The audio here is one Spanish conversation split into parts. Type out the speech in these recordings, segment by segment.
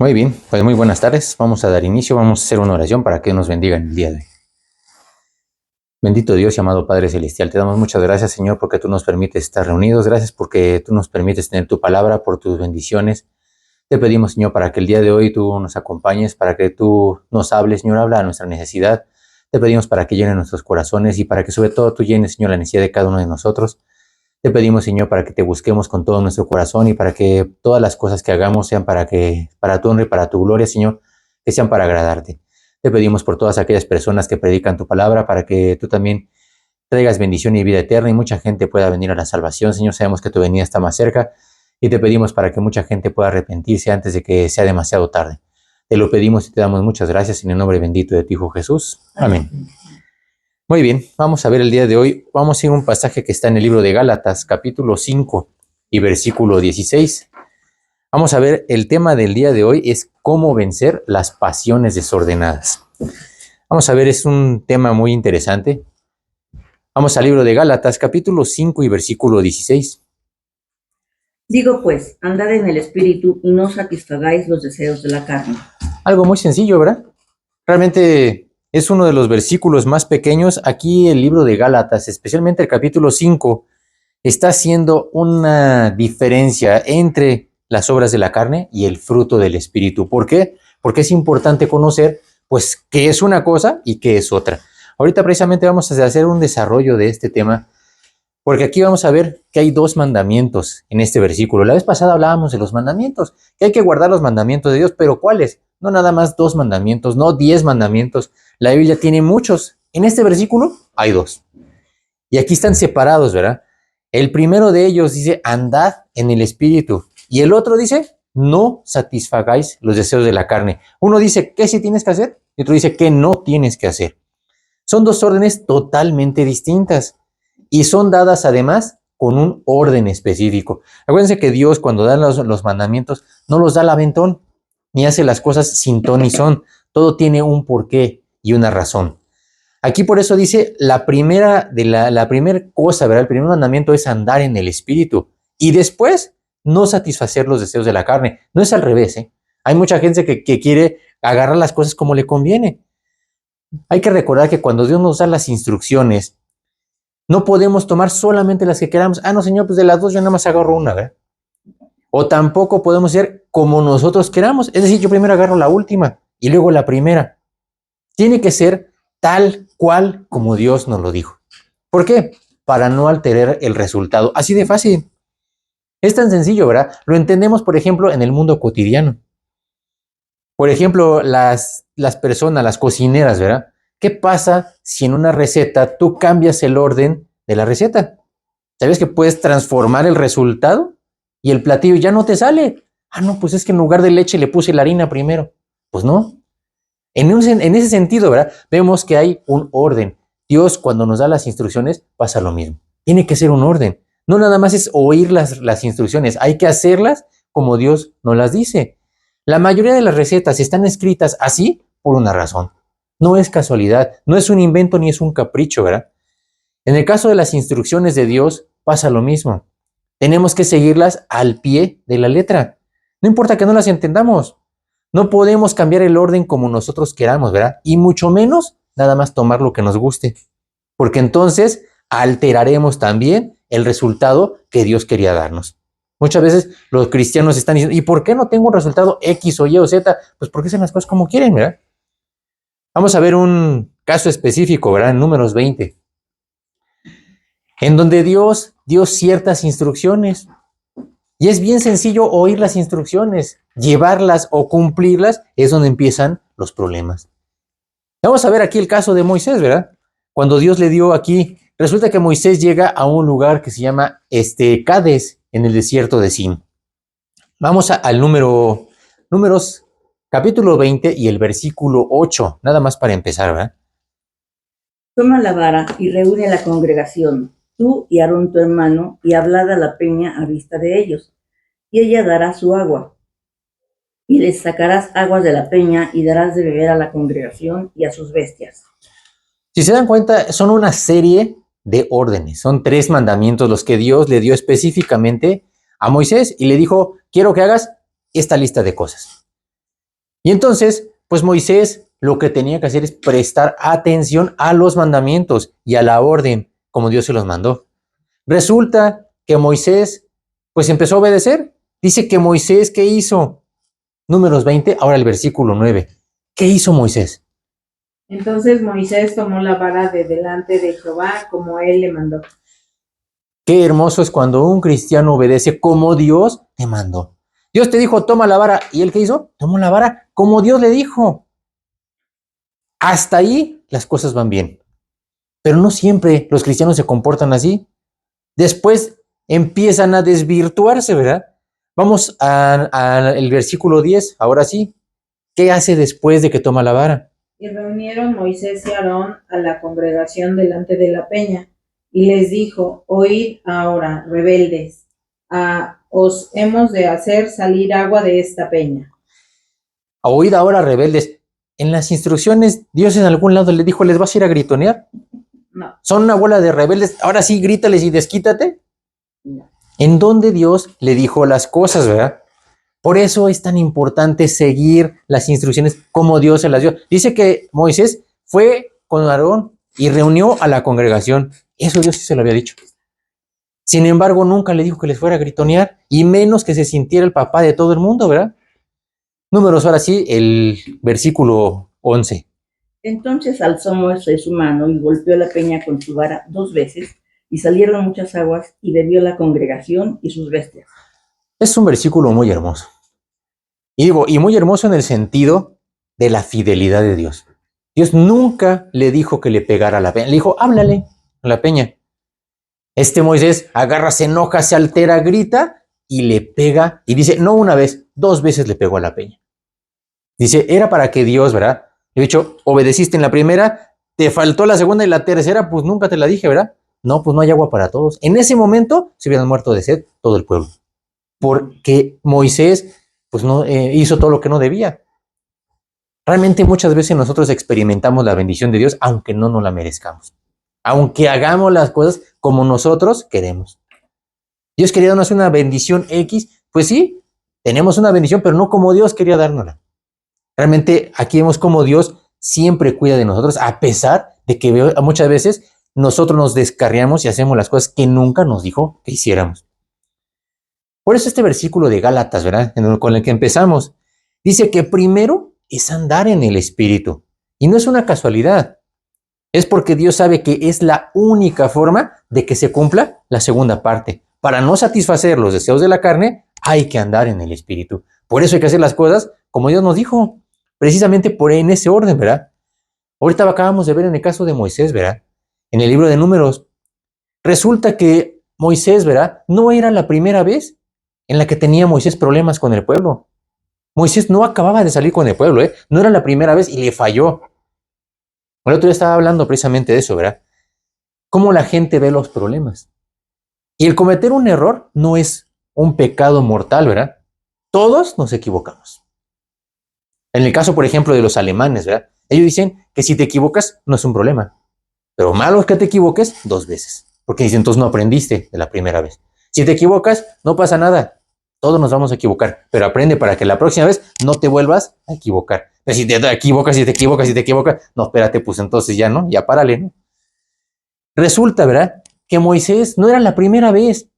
Muy bien, pues muy buenas tardes. Vamos a dar inicio, vamos a hacer una oración para que nos bendiga en el día de hoy. Bendito Dios y amado Padre Celestial, te damos muchas gracias, Señor, porque tú nos permites estar reunidos. Gracias porque tú nos permites tener tu palabra, por tus bendiciones. Te pedimos, Señor, para que el día de hoy tú nos acompañes, para que tú nos hables, Señor, habla a nuestra necesidad. Te pedimos para que llene nuestros corazones y para que sobre todo tú llenes, Señor, la necesidad de cada uno de nosotros. Te pedimos, Señor, para que te busquemos con todo nuestro corazón y para que todas las cosas que hagamos sean para tu honra y para tu gloria, Señor, que sean para agradarte. Te pedimos por todas aquellas personas que predican tu palabra para que tú también traigas bendición y vida eterna y mucha gente pueda venir a la salvación, Señor. Sabemos que tu venida está más cerca y te pedimos para que mucha gente pueda arrepentirse antes de que sea demasiado tarde. Te lo pedimos y te damos muchas gracias en el nombre bendito de tu Hijo Jesús. Amén. Muy bien, vamos a ver el día de hoy. Vamos a ir a un pasaje que está en el libro de Gálatas, capítulo 5 y versículo 16. Vamos a ver, el tema del día de hoy es cómo vencer las pasiones desordenadas. Vamos a ver, es un tema muy interesante. Vamos al libro de Gálatas, capítulo 5 y versículo 16. Digo pues, andad en el espíritu y no satisfagáis los deseos de la carne. Algo muy sencillo, ¿verdad? Realmente es uno de los versículos más pequeños. Aquí el libro de Gálatas, especialmente el capítulo 5, está haciendo una diferencia entre las obras de la carne y el fruto del espíritu. ¿Por qué? Porque es importante conocer, pues, qué es una cosa y qué es otra. Ahorita precisamente vamos a hacer un desarrollo de este tema, porque aquí vamos a ver que hay dos mandamientos en este versículo. La vez pasada hablábamos de los mandamientos, que hay que guardar los mandamientos de Dios, pero ¿cuáles? No nada más 2 mandamientos, no 10 mandamientos. La Biblia tiene muchos. En este versículo hay 2. Y aquí están separados, ¿verdad? El primero de ellos dice, andad en el espíritu. Y el otro dice, no satisfagáis los deseos de la carne. Uno dice, ¿qué sí tienes que hacer? Y otro dice, ¿qué no tienes que hacer? Son dos órdenes totalmente distintas. Y son dadas además con un orden específico. Acuérdense que Dios cuando da los mandamientos no los da al aventón, ni hace las cosas sin ton ni son. Todo tiene un porqué y una razón. Aquí por eso dice la primera cosa, ¿verdad? El primer mandamiento es andar en el espíritu y después no satisfacer los deseos de la carne. No es al revés, ¿eh? Hay mucha gente que quiere agarrar las cosas como le conviene. Hay que recordar que cuando Dios nos da las instrucciones, no podemos tomar solamente las que queramos. Ah, no, Señor, pues de las 2 yo nada más agarro una, ¿verdad? O tampoco podemos ser como nosotros queramos. Es decir, yo primero agarro la última y luego la primera. Tiene que ser tal cual como Dios nos lo dijo. ¿Por qué? Para no alterar el resultado. Así de fácil. Es tan sencillo, ¿verdad? Lo entendemos, por ejemplo, en el mundo cotidiano. Por ejemplo, las personas, las cocineras, ¿verdad? ¿Qué pasa si en una receta tú cambias el orden de la receta? ¿Sabes que puedes transformar el resultado y el platillo ya no te sale? Ah, no, pues es que en lugar de leche le puse la harina primero. Pues no. En ese sentido, ¿verdad? Vemos que hay un orden. Dios, cuando nos da las instrucciones, pasa lo mismo. Tiene que ser un orden. No nada más es oír las instrucciones, hay que hacerlas como Dios nos las dice. La mayoría de las recetas están escritas así por una razón. No es casualidad, no es un invento ni es un capricho, ¿verdad? En el caso de las instrucciones de Dios, pasa lo mismo. Tenemos que seguirlas al pie de la letra. No importa que no las entendamos. No podemos cambiar el orden como nosotros queramos, ¿verdad? Y mucho menos nada más tomar lo que nos guste. Porque entonces alteraremos también el resultado que Dios quería darnos. Muchas veces los cristianos están diciendo, ¿y por qué no tengo un resultado X o Y o Z? Pues porque hacen las cosas como quieren, ¿verdad? Vamos a ver un caso específico, ¿verdad? En Números 20, en donde Dios dio ciertas instrucciones. Y es bien sencillo oír las instrucciones, llevarlas o cumplirlas es donde empiezan los problemas. Vamos a ver aquí el caso de Moisés, ¿verdad? Cuando Dios le dio aquí, resulta que Moisés llega a un lugar que se llama Cades, en el desierto de Sin. Vamos al Números capítulo 20 y el versículo 8, nada más para empezar, ¿verdad? Toma la vara y reúne a la congregación, tú y Aarón tu hermano, y hablad a la peña a vista de ellos, y ella dará su agua. Y les sacarás aguas de la peña y darás de beber a la congregación y a sus bestias. Si se dan cuenta, son una serie de órdenes, son 3 mandamientos los que Dios le dio específicamente a Moisés y le dijo, quiero que hagas esta lista de cosas. Y entonces, pues Moisés lo que tenía que hacer es prestar atención a los mandamientos y a la orden, como Dios se los mandó. Resulta que Moisés, pues empezó a obedecer. Dice que Moisés, ¿qué hizo? Números 20, ahora el versículo 9. ¿Qué hizo Moisés? Entonces Moisés tomó la vara de delante de Jehová como él le mandó. Qué hermoso es cuando un cristiano obedece como Dios te mandó. Dios te dijo, toma la vara. ¿Y él qué hizo? Tomó la vara como Dios le dijo. Hasta ahí las cosas van bien. Pero no siempre los cristianos se comportan así. Después empiezan a desvirtuarse, ¿verdad? Vamos al versículo 10, ahora sí. ¿Qué hace después de que toma la vara? Y reunieron Moisés y Aarón a la congregación delante de la peña, y les dijo: Oíd ahora, rebeldes, os hemos de hacer salir agua de esta peña. Oíd ahora, rebeldes. En las instrucciones, Dios en algún lado le dijo, ¿les vas a ir a gritonear? No. Son una bola de rebeldes, ahora sí, grítales y desquítate. No. En donde Dios le dijo las cosas, ¿verdad? Por eso es tan importante seguir las instrucciones como Dios se las dio. Dice que Moisés fue con Aarón y reunió a la congregación. Eso Dios sí se lo había dicho. Sin embargo, nunca le dijo que les fuera a gritonear y menos que se sintiera el papá de todo el mundo, ¿verdad? Números, ahora sí, el versículo 11. Entonces alzó Moisés su mano y golpeó la peña con su vara 2 veces, y salieron muchas aguas, y bebió la congregación y sus bestias. Es un versículo muy hermoso. Y muy hermoso en el sentido de la fidelidad de Dios. Dios nunca le dijo que le pegara a la peña. Le dijo, háblale a la peña. Moisés agarra, se enoja, se altera, grita y le pega. Y dice, no una vez, 2 veces le pegó a la peña. Dice, era para que Dios, ¿verdad? Le he dicho, obedeciste en la primera, te faltó la segunda y la tercera, pues nunca te la dije, ¿verdad? No, pues no hay agua para todos. En ese momento se hubieran muerto de sed todo el pueblo. Porque Moisés, pues no hizo todo lo que no debía. Realmente muchas veces nosotros experimentamos la bendición de Dios aunque no nos la merezcamos. Aunque hagamos las cosas como nosotros queremos. Dios quería darnos una bendición X, pues sí, tenemos una bendición, pero no como Dios quería dárnosla. Realmente aquí vemos como Dios siempre cuida de nosotros, a pesar de que muchas veces nosotros nos descarriamos y hacemos las cosas que nunca nos dijo que hiciéramos. Por eso este versículo de Gálatas, ¿verdad? Con el que empezamos, dice que primero es andar en el Espíritu. Y no es una casualidad. Es porque Dios sabe que es la única forma de que se cumpla la segunda parte. Para no satisfacer los deseos de la carne, hay que andar en el Espíritu. Por eso hay que hacer las cosas como Dios nos dijo. Precisamente en ese orden, ¿verdad? Ahorita acabamos de ver en el caso de Moisés, ¿verdad? En el libro de Números. Resulta que Moisés, ¿verdad? No era la primera vez en la que tenía Moisés problemas con el pueblo. Moisés no acababa de salir con el pueblo, ¿eh? No era la primera vez y le falló. El otro día estaba hablando precisamente de eso, ¿verdad? Cómo la gente ve los problemas. Y el cometer un error no es un pecado mortal, ¿verdad? Todos nos equivocamos. En el caso, por ejemplo, de los alemanes, ¿verdad? Ellos dicen que si te equivocas no es un problema. Pero malo es que te equivoques 2 veces. Porque dicen, entonces no aprendiste de la primera vez. Si te equivocas, no pasa nada. Todos nos vamos a equivocar, pero aprende para que la próxima vez no te vuelvas a equivocar. Pero si te equivocas, no, espérate, pues entonces ya no, ya párale, ¿no? Resulta, ¿verdad? Que Moisés no era la primera vez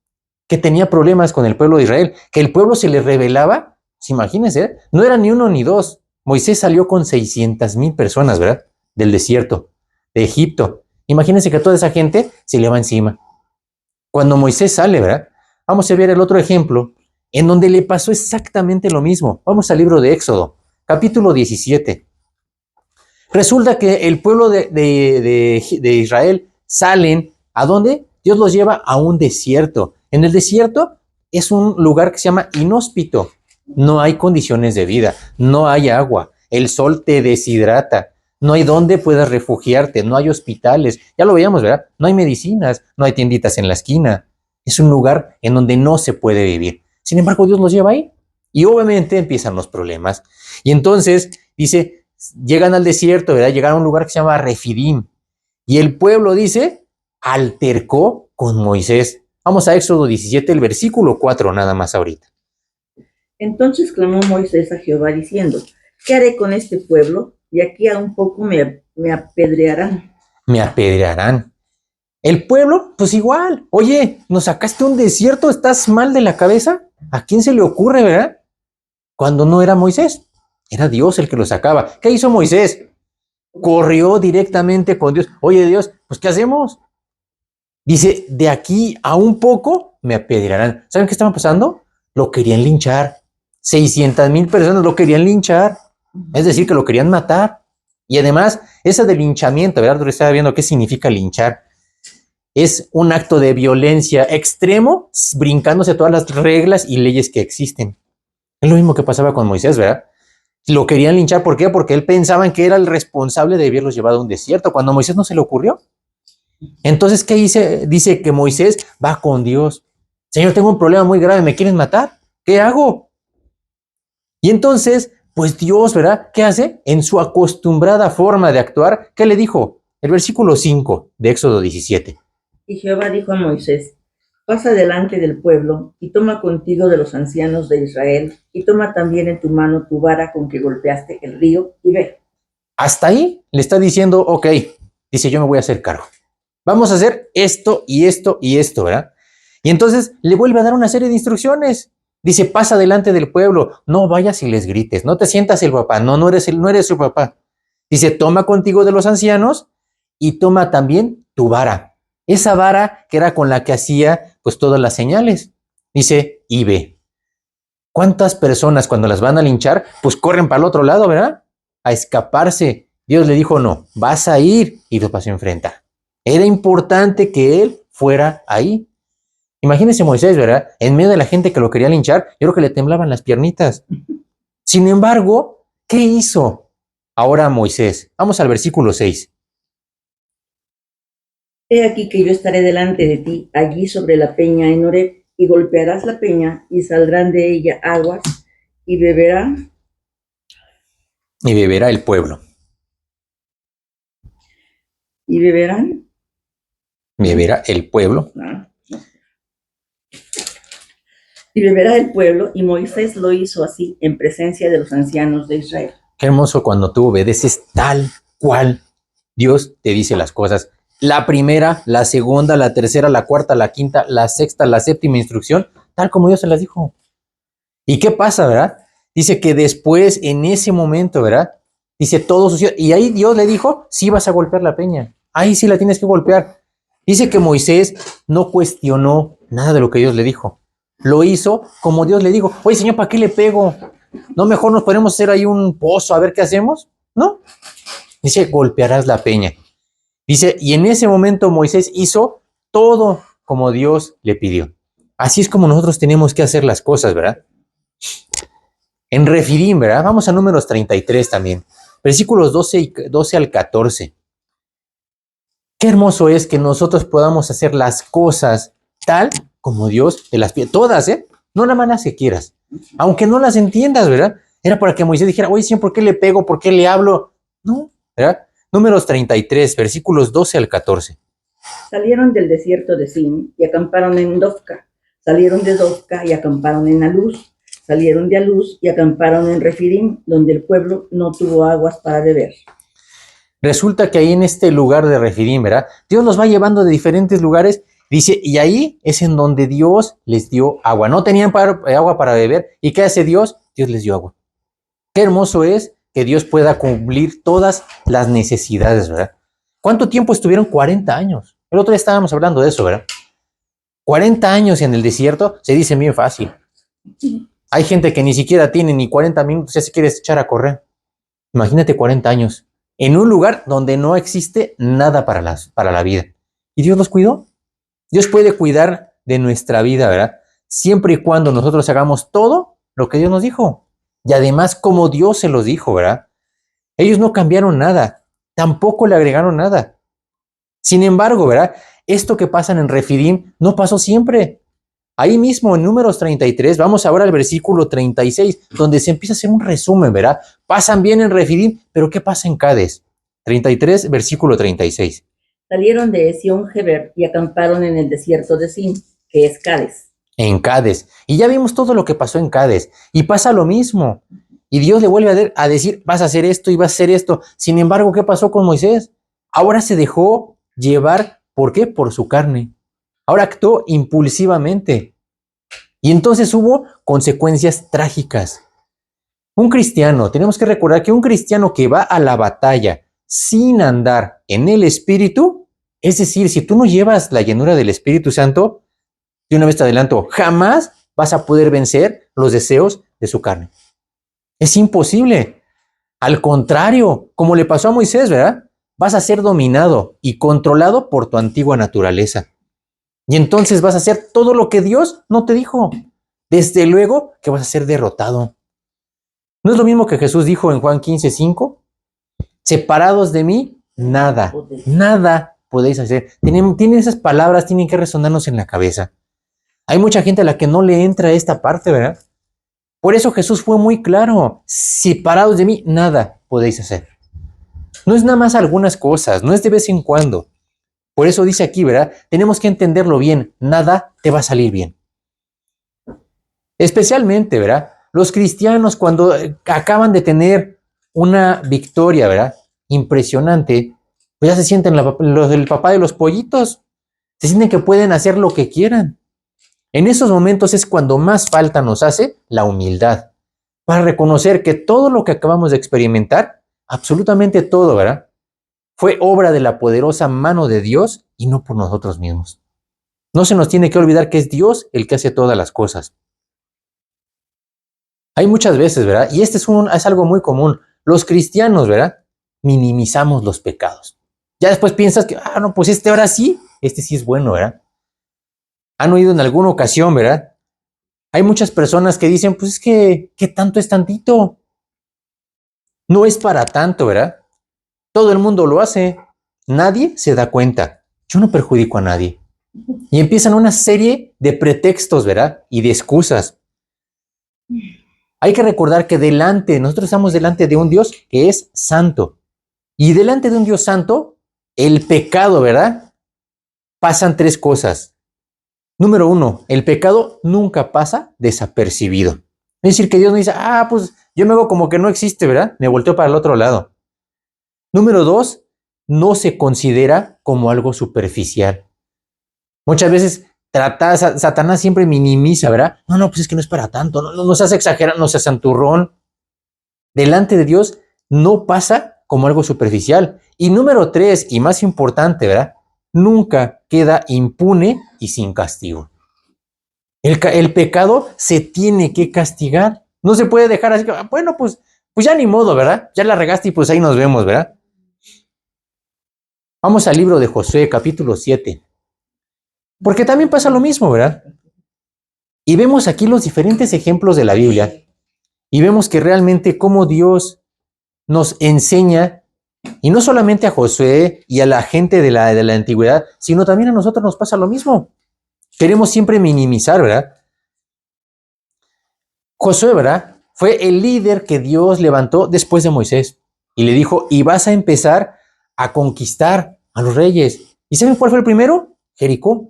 que tenía problemas con el pueblo de Israel, que el pueblo se le rebelaba, imagínense, no era ni uno ni dos. Moisés salió con 600,000 personas, ¿verdad? Del desierto, de Egipto. Imagínense que toda esa gente se le va encima. Cuando Moisés sale, ¿verdad? Vamos a ver el otro ejemplo en donde le pasó exactamente lo mismo. Vamos al libro de Éxodo, capítulo 17. Resulta que el pueblo de Israel salen, ¿a dónde? Dios los lleva a un desierto. En el desierto es un lugar que se llama inhóspito. No hay condiciones de vida, no hay agua, el sol te deshidrata, no hay dónde puedas refugiarte, no hay hospitales. Ya lo veíamos, ¿verdad? No hay medicinas, no hay tienditas en la esquina. Es un lugar en donde no se puede vivir. Sin embargo, Dios los lleva ahí y obviamente empiezan los problemas. Y entonces dice, llegan al desierto, ¿verdad? Llegaron a un lugar que se llama Refidim. Y el pueblo, dice, altercó con Moisés. Vamos a Éxodo 17, el versículo 4 nada más ahorita. Entonces clamó Moisés a Jehová diciendo: ¿Qué haré con este pueblo? Y aquí a un poco me apedrearán. Me apedrearán. El pueblo, pues igual. Oye, nos sacaste un desierto, ¿estás mal de la cabeza? ¿A quién se le ocurre, verdad? Cuando no era Moisés, era Dios el que lo sacaba. ¿Qué hizo Moisés? Corrió directamente con Dios. Oye, Dios, pues ¿qué hacemos? Dice, de aquí a un poco me apedrearán. ¿Saben qué estaba pasando? Lo querían linchar. 600,000 personas lo querían linchar. Es decir, que lo querían matar. Y además, esa de linchamiento, ¿verdad? Yo estaba viendo qué significa linchar. Es un acto de violencia extremo, brincándose todas las reglas y leyes que existen. Es lo mismo que pasaba con Moisés, ¿verdad? Lo querían linchar, ¿por qué? Porque él pensaba que era el responsable de haberlos llevado a un desierto, cuando a Moisés no se le ocurrió. Entonces, ¿qué dice? Dice que Moisés va con Dios. Señor, tengo un problema muy grave, ¿me quieren matar? ¿Qué hago? Y entonces, pues Dios, ¿verdad? ¿Qué hace? En su acostumbrada forma de actuar, ¿qué le dijo? El versículo 5 de Éxodo 17. Y Jehová dijo a Moisés, pasa delante del pueblo y toma contigo de los ancianos de Israel y toma también en tu mano tu vara con que golpeaste el río y ve. Hasta ahí le está diciendo, ok, dice, yo me voy a hacer cargo. Vamos a hacer esto y esto y esto, ¿verdad? Y entonces le vuelve a dar una serie de instrucciones. Dice, pasa delante del pueblo, no vayas y les grites, no te sientas el papá, no eres su papá. Dice, toma contigo de los ancianos y toma también tu vara. Esa vara que era con la que hacía pues todas las señales. Dice, y ve. ¿Cuántas personas cuando las van a linchar pues corren para el otro lado, ¿verdad? A escaparse. Dios le dijo, no, vas a ir y los vas a enfrentar. Era importante que él fuera ahí. Imagínense Moisés, ¿verdad? En medio de la gente que lo quería linchar, yo creo que le temblaban las piernitas. Sin embargo, ¿qué hizo ahora Moisés? Vamos al versículo 6. He aquí que yo estaré delante de ti, allí sobre la peña en Horeb, y golpearás la peña, y saldrán de ella aguas, y beberá. Y beberá el pueblo. ¿Y beberán? Beberá el pueblo. No. Y beberá el pueblo, y Moisés lo hizo así en presencia de los ancianos de Israel. Qué hermoso cuando tú obedeces tal cual Dios te dice las cosas. La primera, la segunda, la tercera, la cuarta, la quinta, la sexta, la séptima instrucción, tal como Dios se las dijo. ¿Y qué pasa, verdad? Dice que después, en ese momento, ¿verdad? Dice todo sucedió. Y ahí Dios le dijo, sí vas a golpear la peña. Ahí sí la tienes que golpear. Dice que Moisés no cuestionó nada de lo que Dios le dijo. Lo hizo como Dios le dijo. Oye, Señor, ¿para qué le pego? ¿No mejor nos ponemos a hacer ahí un pozo a ver qué hacemos? ¿No? Dice, golpearás la peña. Dice, y en ese momento Moisés hizo todo como Dios le pidió. Así es como nosotros tenemos que hacer las cosas, ¿verdad? En Refidim, ¿verdad? Vamos a Números 33 también. Versículos 12 al 14. Qué hermoso es que nosotros podamos hacer las cosas tal como Dios te las pide. Todas, ¿eh? No nada más las que quieras. Aunque no las entiendas, ¿verdad? Era para que Moisés dijera, oye, Señor, ¿por qué le pego? ¿Por qué le hablo? No, ¿verdad? Números 33, versículos 12 al 14. Salieron del desierto de Sin y acamparon en Dofca. Salieron de Dofca y acamparon en Aluz. Salieron de Aluz y acamparon en Refidim, donde el pueblo no tuvo aguas para beber. Resulta que ahí en este lugar de Refidim, ¿verdad? Dios los va llevando de diferentes lugares, dice, y ahí es en donde Dios les dio agua. No tenían agua para beber. ¿Y qué hace Dios? Dios les dio agua. Qué hermoso es que Dios pueda cumplir todas las necesidades, ¿verdad? ¿Cuánto tiempo estuvieron? 40 años. El otro día estábamos hablando de eso, ¿verdad? 40 años en el desierto se dice bien fácil. Hay gente que ni siquiera tiene ni 40 minutos, ya se quiere echar a correr. Imagínate 40 años en un lugar donde no existe nada para la vida. Y Dios los cuidó. Dios puede cuidar de nuestra vida, ¿verdad? Siempre y cuando nosotros hagamos todo lo que Dios nos dijo. Y además como Dios se los dijo, ¿verdad? Ellos no cambiaron nada, tampoco le agregaron nada. Sin embargo, ¿verdad? Esto que pasa en Refidim no pasó siempre. Ahí mismo en Números 33, vamos ahora al versículo 36, donde se empieza a hacer un resumen, ¿verdad? Pasan bien en Refidim, pero ¿qué pasa en Cades? 33, versículo 36. Salieron de Esión-Geber y acamparon en el desierto de Sin, que es Cades. En Cades. Y ya vimos todo lo que pasó en Cades. Y pasa lo mismo. Y Dios le vuelve a decir, vas a hacer esto y vas a hacer esto. Sin embargo, ¿qué pasó con Moisés? Ahora se dejó llevar, ¿por qué? Por su carne. Ahora actuó impulsivamente. Y entonces hubo consecuencias trágicas. Un cristiano, tenemos que recordar que un cristiano que va a la batalla sin andar en el Espíritu, es decir, si tú no llevas la llenura del Espíritu Santo, de una vez te adelanto, jamás vas a poder vencer los deseos de su carne. Es imposible. Al contrario, como le pasó a Moisés, ¿verdad? Vas a ser dominado y controlado por tu antigua naturaleza. Y entonces vas a hacer todo lo que Dios no te dijo. Desde luego que vas a ser derrotado. ¿No es lo mismo que Jesús dijo en Juan 15:5? Separados de mí, nada podéis hacer. Tienen esas palabras, tienen que resonarnos en la cabeza. Hay mucha gente a la que no le entra esta parte, ¿verdad? Por eso Jesús fue muy claro. Separados de mí, nada podéis hacer. No es nada más algunas cosas, no es de vez en cuando. Por eso dice aquí, ¿verdad? Tenemos que entenderlo bien. Nada te va a salir bien. Especialmente, ¿verdad? Los cristianos cuando acaban de tener una victoria, ¿verdad? Impresionante, pues ya se sienten los del papá de los pollitos. Se sienten que pueden hacer lo que quieran. En esos momentos es cuando más falta nos hace la humildad, para reconocer que todo lo que acabamos de experimentar, absolutamente todo, ¿verdad? Fue obra de la poderosa mano de Dios y no por nosotros mismos. No se nos tiene que olvidar que es Dios el que hace todas las cosas. Hay muchas veces, ¿verdad? Y este es algo muy común. Los cristianos, ¿verdad? Minimizamos los pecados. Ya después piensas que, no, pues ahora sí, este sí es bueno, ¿verdad? Han oído en alguna ocasión, ¿verdad? Hay muchas personas que dicen, pues es que, ¿qué tanto es tantito? No es para tanto, ¿verdad? Todo el mundo lo hace. Nadie se da cuenta. Yo no perjudico a nadie. Y empiezan una serie de pretextos, ¿verdad? Y de excusas. Hay que recordar que nosotros estamos delante de un Dios que es santo. Y delante de un Dios santo, el pecado, ¿verdad? Pasan tres cosas. Número 1, el pecado nunca pasa desapercibido. Es decir, que Dios no dice, pues yo me hago como que no existe, ¿verdad? Me volteo para el otro lado. Número 2, no se considera como algo superficial. Muchas veces Satanás siempre minimiza, ¿verdad? No, pues es que no es para tanto, no se hace exagerar, no se hace santurrón. Delante de Dios no pasa como algo superficial. Y número 3, y más importante, ¿verdad? Nunca queda impune y sin castigo. El pecado se tiene que castigar. No se puede dejar así, bueno, pues ya ni modo, ¿verdad? Ya la regaste y pues ahí nos vemos, ¿verdad? Vamos al libro de Josué, capítulo 7. Porque también pasa lo mismo, ¿verdad? Y vemos aquí los diferentes ejemplos de la Biblia. Y vemos que realmente cómo Dios nos enseña, y no solamente a Josué y a la gente de la antigüedad, sino también a nosotros nos pasa lo mismo. Queremos siempre minimizar, ¿verdad? Josué, ¿verdad? Fue el líder que Dios levantó después de Moisés. Y le dijo, y vas a empezar a conquistar a los reyes. ¿Y saben cuál fue el primero? Jericó.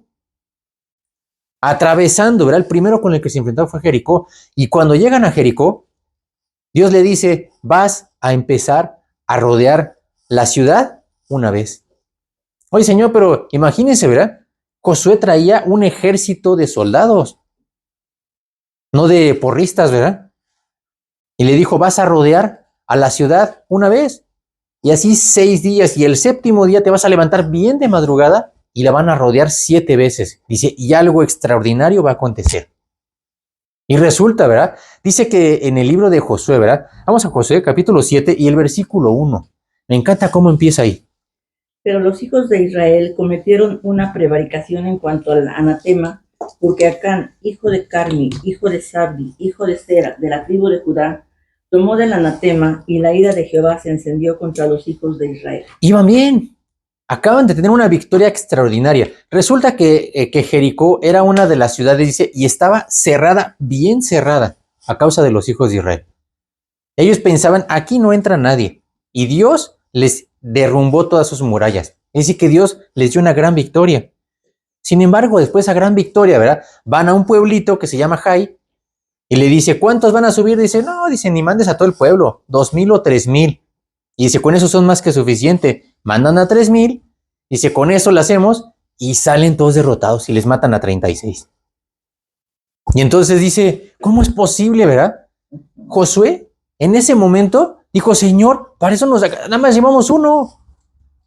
Atravesando, ¿verdad? El primero con el que se enfrentó fue Jericó. Y cuando llegan a Jericó, Dios le dice, vas a empezar a rodear la ciudad una vez. Oye, Señor, pero imagínense, ¿verdad? Josué traía un ejército de soldados, no de porristas, ¿verdad? Y le dijo, vas a rodear a la ciudad una vez. Y así 6 días. Y el 7º día te vas a levantar bien de madrugada y la van a rodear 7 veces. Dice, y algo extraordinario va a acontecer. Y resulta, ¿verdad? Dice que en el libro de Josué, ¿verdad? Vamos a Josué, capítulo 7 y el versículo 1. Me encanta cómo empieza ahí. Pero los hijos de Israel cometieron una prevaricación en cuanto al anatema, porque Acán, hijo de Carmi, hijo de Sabdi, hijo de Sera, de la tribu de Judá, tomó del anatema y la ira de Jehová se encendió contra los hijos de Israel. Iban bien. Acaban de tener una victoria extraordinaria. Resulta que Jericó era una de las ciudades, dice, y estaba cerrada, bien cerrada, a causa de los hijos de Israel. Ellos pensaban, aquí no entra nadie. Y Dios les derrumbó todas sus murallas. Es decir, que Dios les dio una gran victoria. Sin embargo, después de esa gran victoria, ¿verdad? Van a un pueblito que se llama Jai, Y le dice, ¿cuántos van a subir? Dice, no, dice, ni mandes a todo el pueblo, 2,000 o 3,000. Y dice, con eso son más que suficiente. Mandan a 3,000, dice, con eso lo hacemos, y salen todos derrotados y les matan a 36. Y entonces dice, ¿cómo es posible, verdad? Josué, en ese momento, dijo, Señor, para eso nada más llevamos uno.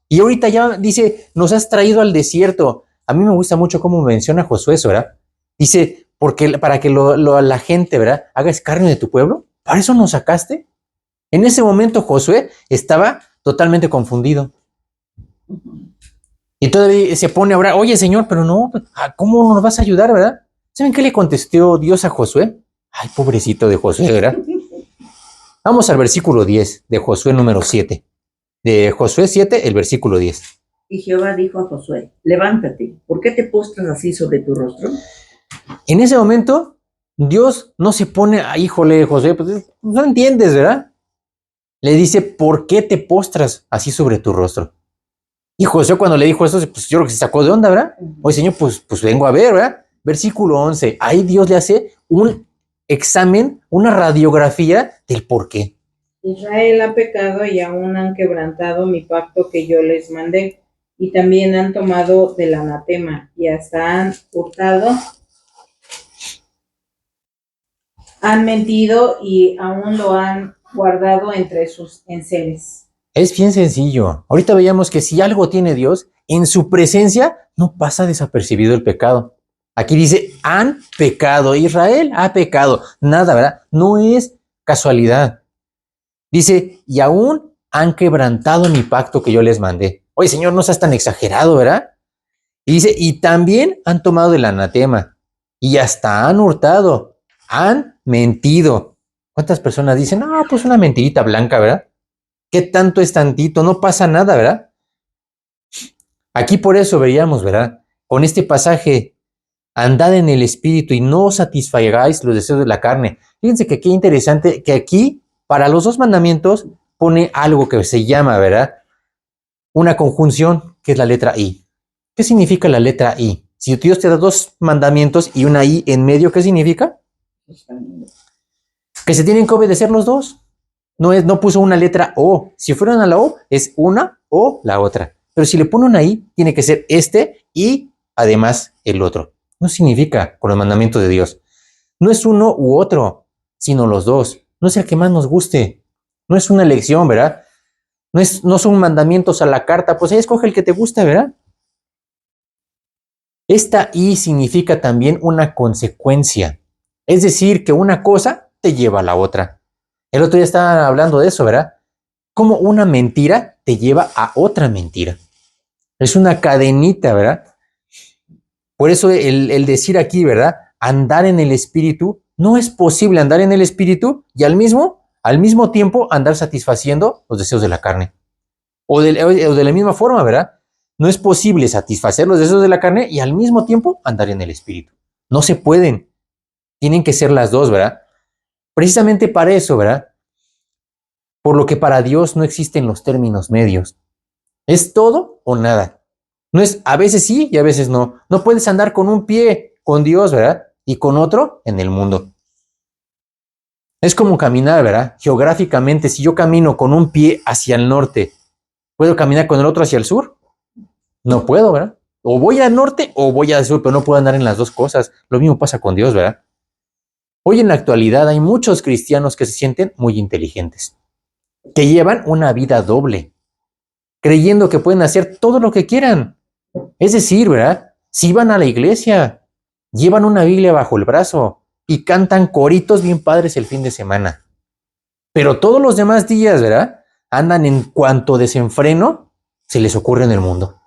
Y ahorita ya dice, nos has traído al desierto. A mí me gusta mucho cómo menciona Josué eso, ¿verdad? Dice, porque para que la gente, ¿verdad?, haga escarnio de tu pueblo. ¿Para eso nos sacaste? En ese momento Josué estaba totalmente confundido. Y todavía se pone a orar, oye, Señor, pero no, ¿cómo nos vas a ayudar, verdad? ¿Saben qué le contestó Dios a Josué? Ay, pobrecito de Josué, ¿verdad? Vamos al versículo 10 de Josué número 7. De Josué 7, el versículo 10. Y Jehová dijo a Josué, levántate, ¿por qué te postras así sobre tu rostro? En ese momento, Dios no se pone, híjole, Josué, pues no entiendes, ¿verdad? Le dice, ¿por qué te postras así sobre tu rostro? Y Josué cuando le dijo eso, pues yo creo que se sacó de onda, ¿verdad? Oye, Señor, pues vengo a ver, ¿verdad? Versículo 11, ahí Dios le hace un examen, una radiografía del por qué. Israel ha pecado y aún han quebrantado mi pacto que yo les mandé, y también han tomado del anatema, y hasta han hurtado, han mentido y aún lo han guardado entre sus enseres. Es bien sencillo. Ahorita veíamos que si algo tiene Dios, en su presencia no pasa desapercibido el pecado. Aquí dice, han pecado. Israel ha pecado. Nada, ¿verdad? No es casualidad. Dice, y aún han quebrantado mi pacto que yo les mandé. Oye, Señor, no seas tan exagerado, ¿verdad? Y dice, y también han tomado el anatema. Y hasta han hurtado. Han mentido. ¿Cuántas personas dicen, no, pues una mentirita blanca, ¿verdad? ¿Qué tanto es tantito? No pasa nada, ¿verdad? Aquí por eso veíamos, ¿verdad? Con este pasaje, andad en el espíritu y no satisfagáis los deseos de la carne. Fíjense que qué interesante que aquí, para los dos mandamientos, pone algo que se llama, ¿verdad?, una conjunción, que es la letra I. ¿Qué significa la letra I? Si Dios te da dos mandamientos y una I en medio, ¿qué significa? Que se tienen que obedecer los dos. No puso una letra O. Si fueran a la O, es una o la otra. Pero si le pone una I, tiene que ser este y además el otro. No significa con los mandamientos de Dios. No es uno u otro, sino los dos. No es el que más nos guste. No es una elección, ¿verdad? No son mandamientos a la carta. Pues ahí escoge el que te gusta, ¿verdad? Esta I significa también una consecuencia. Es decir, que una cosa te lleva a la otra. El otro día estaba hablando de eso, ¿verdad? Como una mentira te lleva a otra mentira. Es una cadenita, ¿verdad? Por eso el decir aquí, ¿verdad? Andar en el espíritu, no es posible andar en el espíritu y al mismo tiempo andar satisfaciendo los deseos de la carne. O de la misma forma, ¿verdad? No es posible satisfacer los deseos de la carne y al mismo tiempo andar en el espíritu. No se pueden. Tienen que ser las dos, ¿verdad? Precisamente para eso, ¿verdad? Por lo que para Dios no existen los términos medios. Es todo o nada. No es a veces sí y a veces no. No puedes andar con un pie con Dios, ¿verdad? Y con otro en el mundo. Es como caminar, ¿verdad? Geográficamente, si yo camino con un pie hacia el norte, ¿puedo caminar con el otro hacia el sur? No puedo, ¿verdad? O voy al norte o voy al sur, pero no puedo andar en las dos cosas. Lo mismo pasa con Dios, ¿verdad? Hoy en la actualidad hay muchos cristianos que se sienten muy inteligentes, que llevan una vida doble, creyendo que pueden hacer todo lo que quieran. Es decir, ¿verdad? Si van a la iglesia, llevan una Biblia bajo el brazo y cantan coritos bien padres el fin de semana. Pero todos los demás días, ¿verdad? Andan en cuanto desenfreno se les ocurre en el mundo.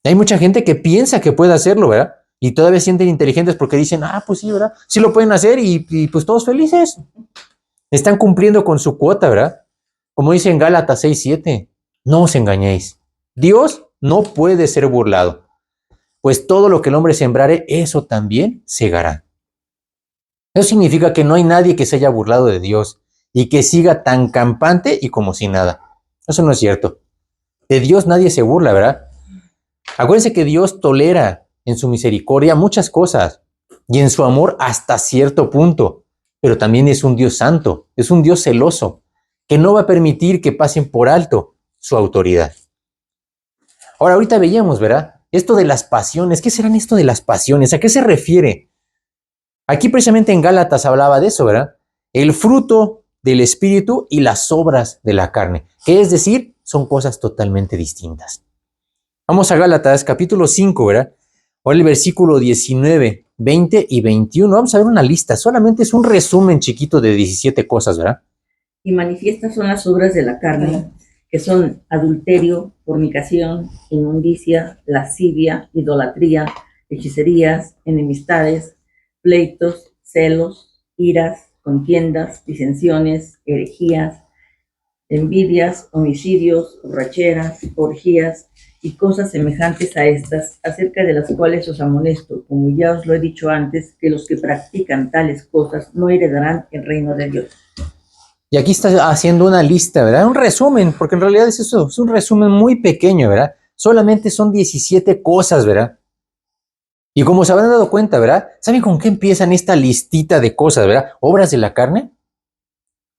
Hay mucha gente que piensa que puede hacerlo, ¿verdad? Y todavía sienten inteligentes porque dicen, pues sí, ¿verdad? Sí lo pueden hacer y pues todos felices. Están cumpliendo con su cuota, ¿verdad? Como dice en Gálatas 6:7, no os engañéis. Dios no puede ser burlado, pues todo lo que el hombre sembrare, eso también segará. Eso significa que no hay nadie que se haya burlado de Dios y que siga tan campante y como si nada. Eso no es cierto. De Dios nadie se burla, ¿verdad? Acuérdense que Dios tolera en su misericordia muchas cosas. y en su amor hasta cierto punto, pero también es un Dios santo, es un Dios celoso, que no va a permitir que pasen por alto su autoridad. Ahora, ahorita veíamos, ¿verdad? Esto de las pasiones, ¿qué serán esto de las pasiones? ¿A qué se refiere? Aquí precisamente en Gálatas hablaba de eso, ¿verdad? El fruto del espíritu y las obras de la carne, que es decir, son cosas totalmente distintas. Vamos a Gálatas capítulo 5, ¿verdad? Ahora el versículo 19, 20 y 21. Vamos a ver una lista, solamente es un resumen chiquito de 17 cosas, ¿verdad? Y manifiestas son las obras de la carne, que son adulterio, fornicación, inmundicia, lascivia, idolatría, hechicerías, enemistades, pleitos, celos, iras, contiendas, disensiones, herejías, envidias, homicidios, borracheras, orgías y cosas semejantes a estas, acerca de las cuales os amonesto, como ya os lo he dicho antes, que los que practican tales cosas no heredarán el reino de Dios. Y aquí está haciendo una lista, ¿verdad? Un resumen, porque en realidad es eso, es un resumen muy pequeño, ¿verdad? Solamente son 17 cosas, ¿verdad? Y como se habrán dado cuenta, ¿verdad? ¿Saben con qué empiezan esta listita de cosas, ¿verdad? Obras de la carne.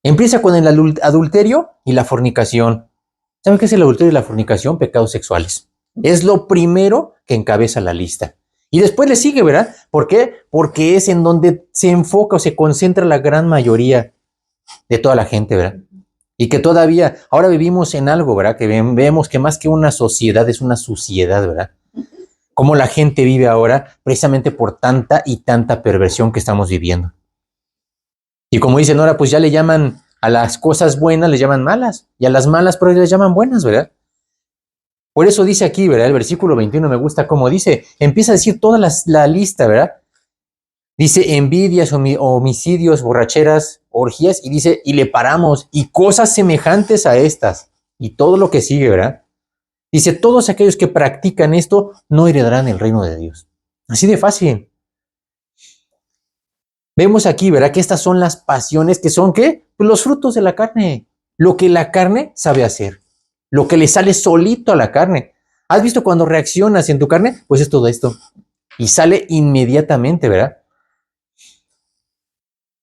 Empieza con el adulterio y la fornicación. ¿Saben qué es el adulterio y la fornicación? Pecados sexuales. Es lo primero que encabeza la lista. Y después le sigue, ¿verdad? ¿Por qué? Porque es en donde se enfoca o se concentra la gran mayoría de toda la gente, ¿verdad? Y que todavía, ahora vivimos en algo, ¿verdad? Que vemos que más que una sociedad es una suciedad, ¿verdad? Cómo la gente vive ahora precisamente por tanta y tanta perversión que estamos viviendo. Y como dicen ahora, pues ya le llaman a las cosas buenas, les llaman malas, y a las malas pero les llaman buenas, ¿verdad? Por eso dice aquí, ¿verdad? El versículo 21 me gusta cómo dice, empieza a decir toda la lista, ¿verdad? Dice envidias, homicidios, borracheras, orgías, y dice, y le paramos, y cosas semejantes a estas, y todo lo que sigue, ¿verdad? Dice, todos aquellos que practican esto no heredarán el reino de Dios. Así de fácil. Vemos aquí, ¿verdad? Que estas son las pasiones que son, ¿qué? Pues los frutos de la carne. Lo que la carne sabe hacer. Lo que le sale solito a la carne. ¿Has visto cuando reaccionas en tu carne? Pues es todo esto. Y sale inmediatamente, ¿verdad?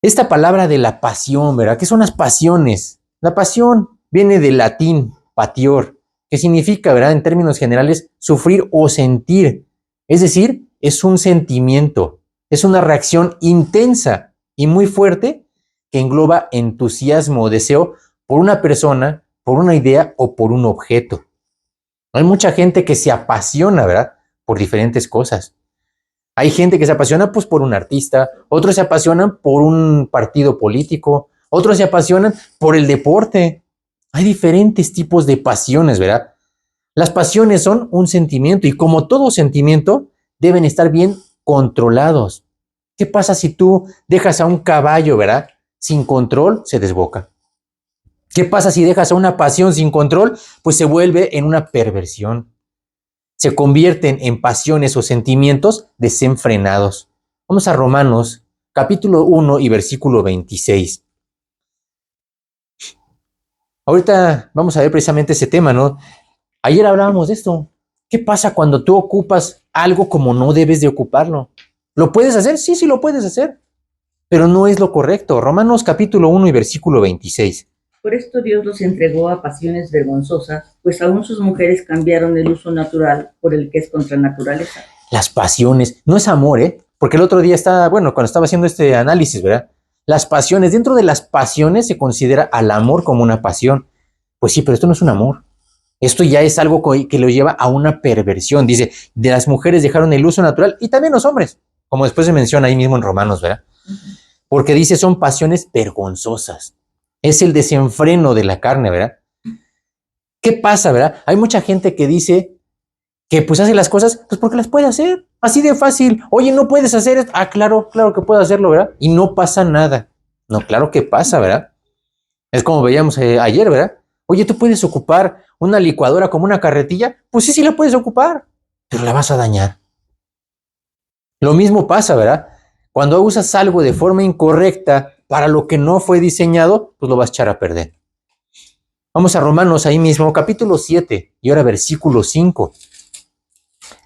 Esta palabra de la pasión, ¿verdad? ¿Qué son las pasiones? La pasión viene del latín patior, que significa, ¿verdad? En términos generales, sufrir o sentir. Es decir, es un sentimiento, es una reacción intensa y muy fuerte que engloba entusiasmo o deseo por una persona, por una idea o por un objeto. Hay mucha gente que se apasiona, ¿verdad? Por diferentes cosas. Hay gente que se apasiona pues por un artista, otros se apasionan por un partido político, otros se apasionan por el deporte. Hay diferentes tipos de pasiones, ¿verdad? Las pasiones son un sentimiento y como todo sentimiento deben estar bien controlados. ¿Qué pasa si tú dejas a un caballo, ¿verdad? Sin control, se desboca. ¿Qué pasa si dejas a una pasión sin control? Pues se vuelve en una perversión. Se convierten en pasiones o sentimientos desenfrenados. Vamos a Romanos, capítulo 1 y versículo 26. Ahorita vamos a ver precisamente ese tema, ¿no? Ayer hablábamos de esto. ¿Qué pasa cuando tú ocupas algo como no debes de ocuparlo? ¿Lo puedes hacer? Sí, sí lo puedes hacer, pero no es lo correcto. Romanos capítulo 1 y versículo 26. Por esto Dios los entregó a pasiones vergonzosas, pues aún sus mujeres cambiaron el uso natural por el que es contra naturaleza. Las pasiones, no es amor, ¿eh? Porque el otro día cuando estaba haciendo este análisis, ¿verdad? Las pasiones, dentro de las pasiones se considera al amor como una pasión. Pues sí, pero esto no es un amor. Esto ya es algo que lo lleva a una perversión. Dice, de las mujeres dejaron el uso natural y también los hombres, como después se menciona ahí mismo en Romanos, ¿verdad? Porque dice, son pasiones vergonzosas. Es el desenfreno de la carne, ¿verdad? ¿Qué pasa, verdad? Hay mucha gente que dice que pues hace las cosas pues porque las puede hacer. Así de fácil. Oye, ¿no puedes hacer esto? Ah, claro que puedo hacerlo, ¿verdad? Y no pasa nada. No, claro que pasa, ¿verdad? Es como veíamos ayer, ¿verdad? Oye, ¿tú puedes ocupar una licuadora como una carretilla? Pues sí, sí la puedes ocupar, pero la vas a dañar. Lo mismo pasa, ¿verdad? Cuando usas algo de forma incorrecta para lo que no fue diseñado, pues lo vas a echar a perder. Vamos a Romanos ahí mismo, capítulo 7, y ahora versículo 5.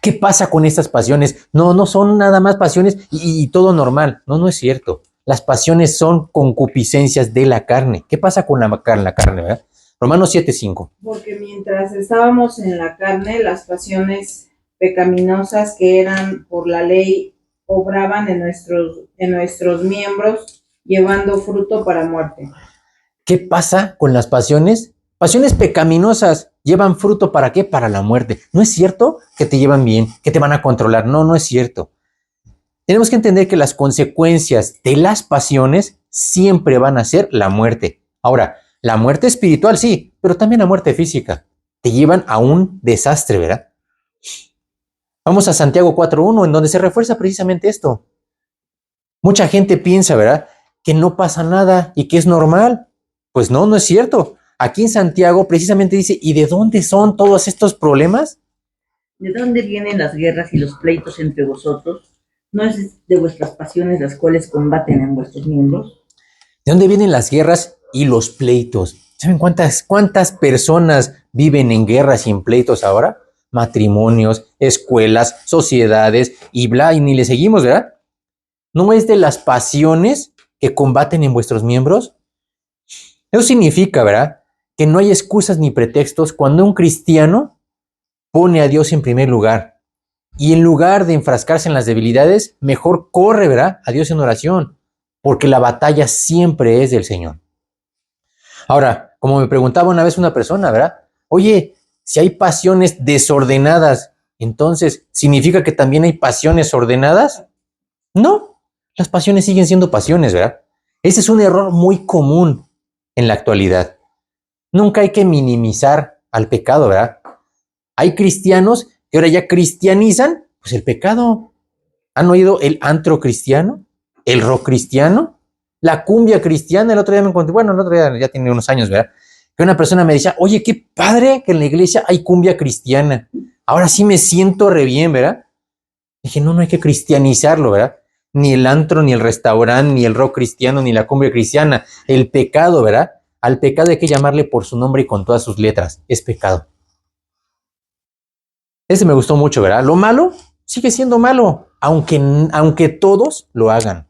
¿Qué pasa con estas pasiones? No, no son nada más pasiones y todo normal. No, no es cierto. Las pasiones son concupiscencias de la carne. ¿Qué pasa con la carne, verdad? Romanos 7:5. Porque mientras estábamos en la carne, las pasiones pecaminosas que eran por la ley obraban en nuestros miembros, llevando fruto para muerte. ¿Qué pasa con las pasiones? Pasiones pecaminosas llevan fruto ¿para qué? Para la muerte. No es cierto que te llevan bien, que te van a controlar. No, no es cierto. Tenemos que entender que las consecuencias de las pasiones siempre van a ser la muerte. Ahora, la muerte espiritual sí, pero también la muerte física. Te llevan a un desastre, ¿verdad? Vamos a Santiago 4:1, en donde se refuerza precisamente esto. Mucha gente piensa, ¿verdad?, que no pasa nada y que es normal. Pues no, no es cierto. Aquí en Santiago precisamente dice, ¿y de dónde son todos estos problemas? ¿De dónde vienen las guerras y los pleitos entre vosotros? ¿No es de vuestras pasiones las cuales combaten en vuestros miembros? ¿De dónde vienen las guerras y los pleitos? ¿Saben cuántas personas viven en guerras y en pleitos ahora? Matrimonios, escuelas, sociedades y bla, y ni le seguimos, ¿verdad? ¿No es de las pasiones que combaten en vuestros miembros? Eso significa, ¿verdad?, que no hay excusas ni pretextos cuando un cristiano pone a Dios en primer lugar. Y en lugar de enfrascarse en las debilidades, mejor corre, ¿verdad?, a Dios en oración, porque la batalla siempre es del Señor. Ahora, como me preguntaba una vez una persona, ¿verdad? Oye, si hay pasiones desordenadas, entonces, ¿significa que también hay pasiones ordenadas? No, las pasiones siguen siendo pasiones, ¿verdad? Ese es un error muy común en la actualidad. Nunca hay que minimizar al pecado, ¿verdad? Hay cristianos que ahora ya cristianizan, pues el pecado. ¿Han oído el antro cristiano? ¿El rock cristiano? ¿La cumbia cristiana? El otro día me encontré, bueno, el otro día ya tiene unos años, ¿verdad?, que una persona me decía, oye, qué padre que en la iglesia hay cumbia cristiana. Ahora sí me siento re bien, ¿verdad? Dije, no, no hay que cristianizarlo, ¿verdad? Ni el antro, ni el restaurante, ni el rock cristiano, ni la cumbia cristiana. El pecado, ¿verdad? Al pecado hay que llamarle por su nombre y con todas sus letras. Es pecado. Ese me gustó mucho, ¿verdad? Lo malo sigue siendo malo, aunque todos lo hagan.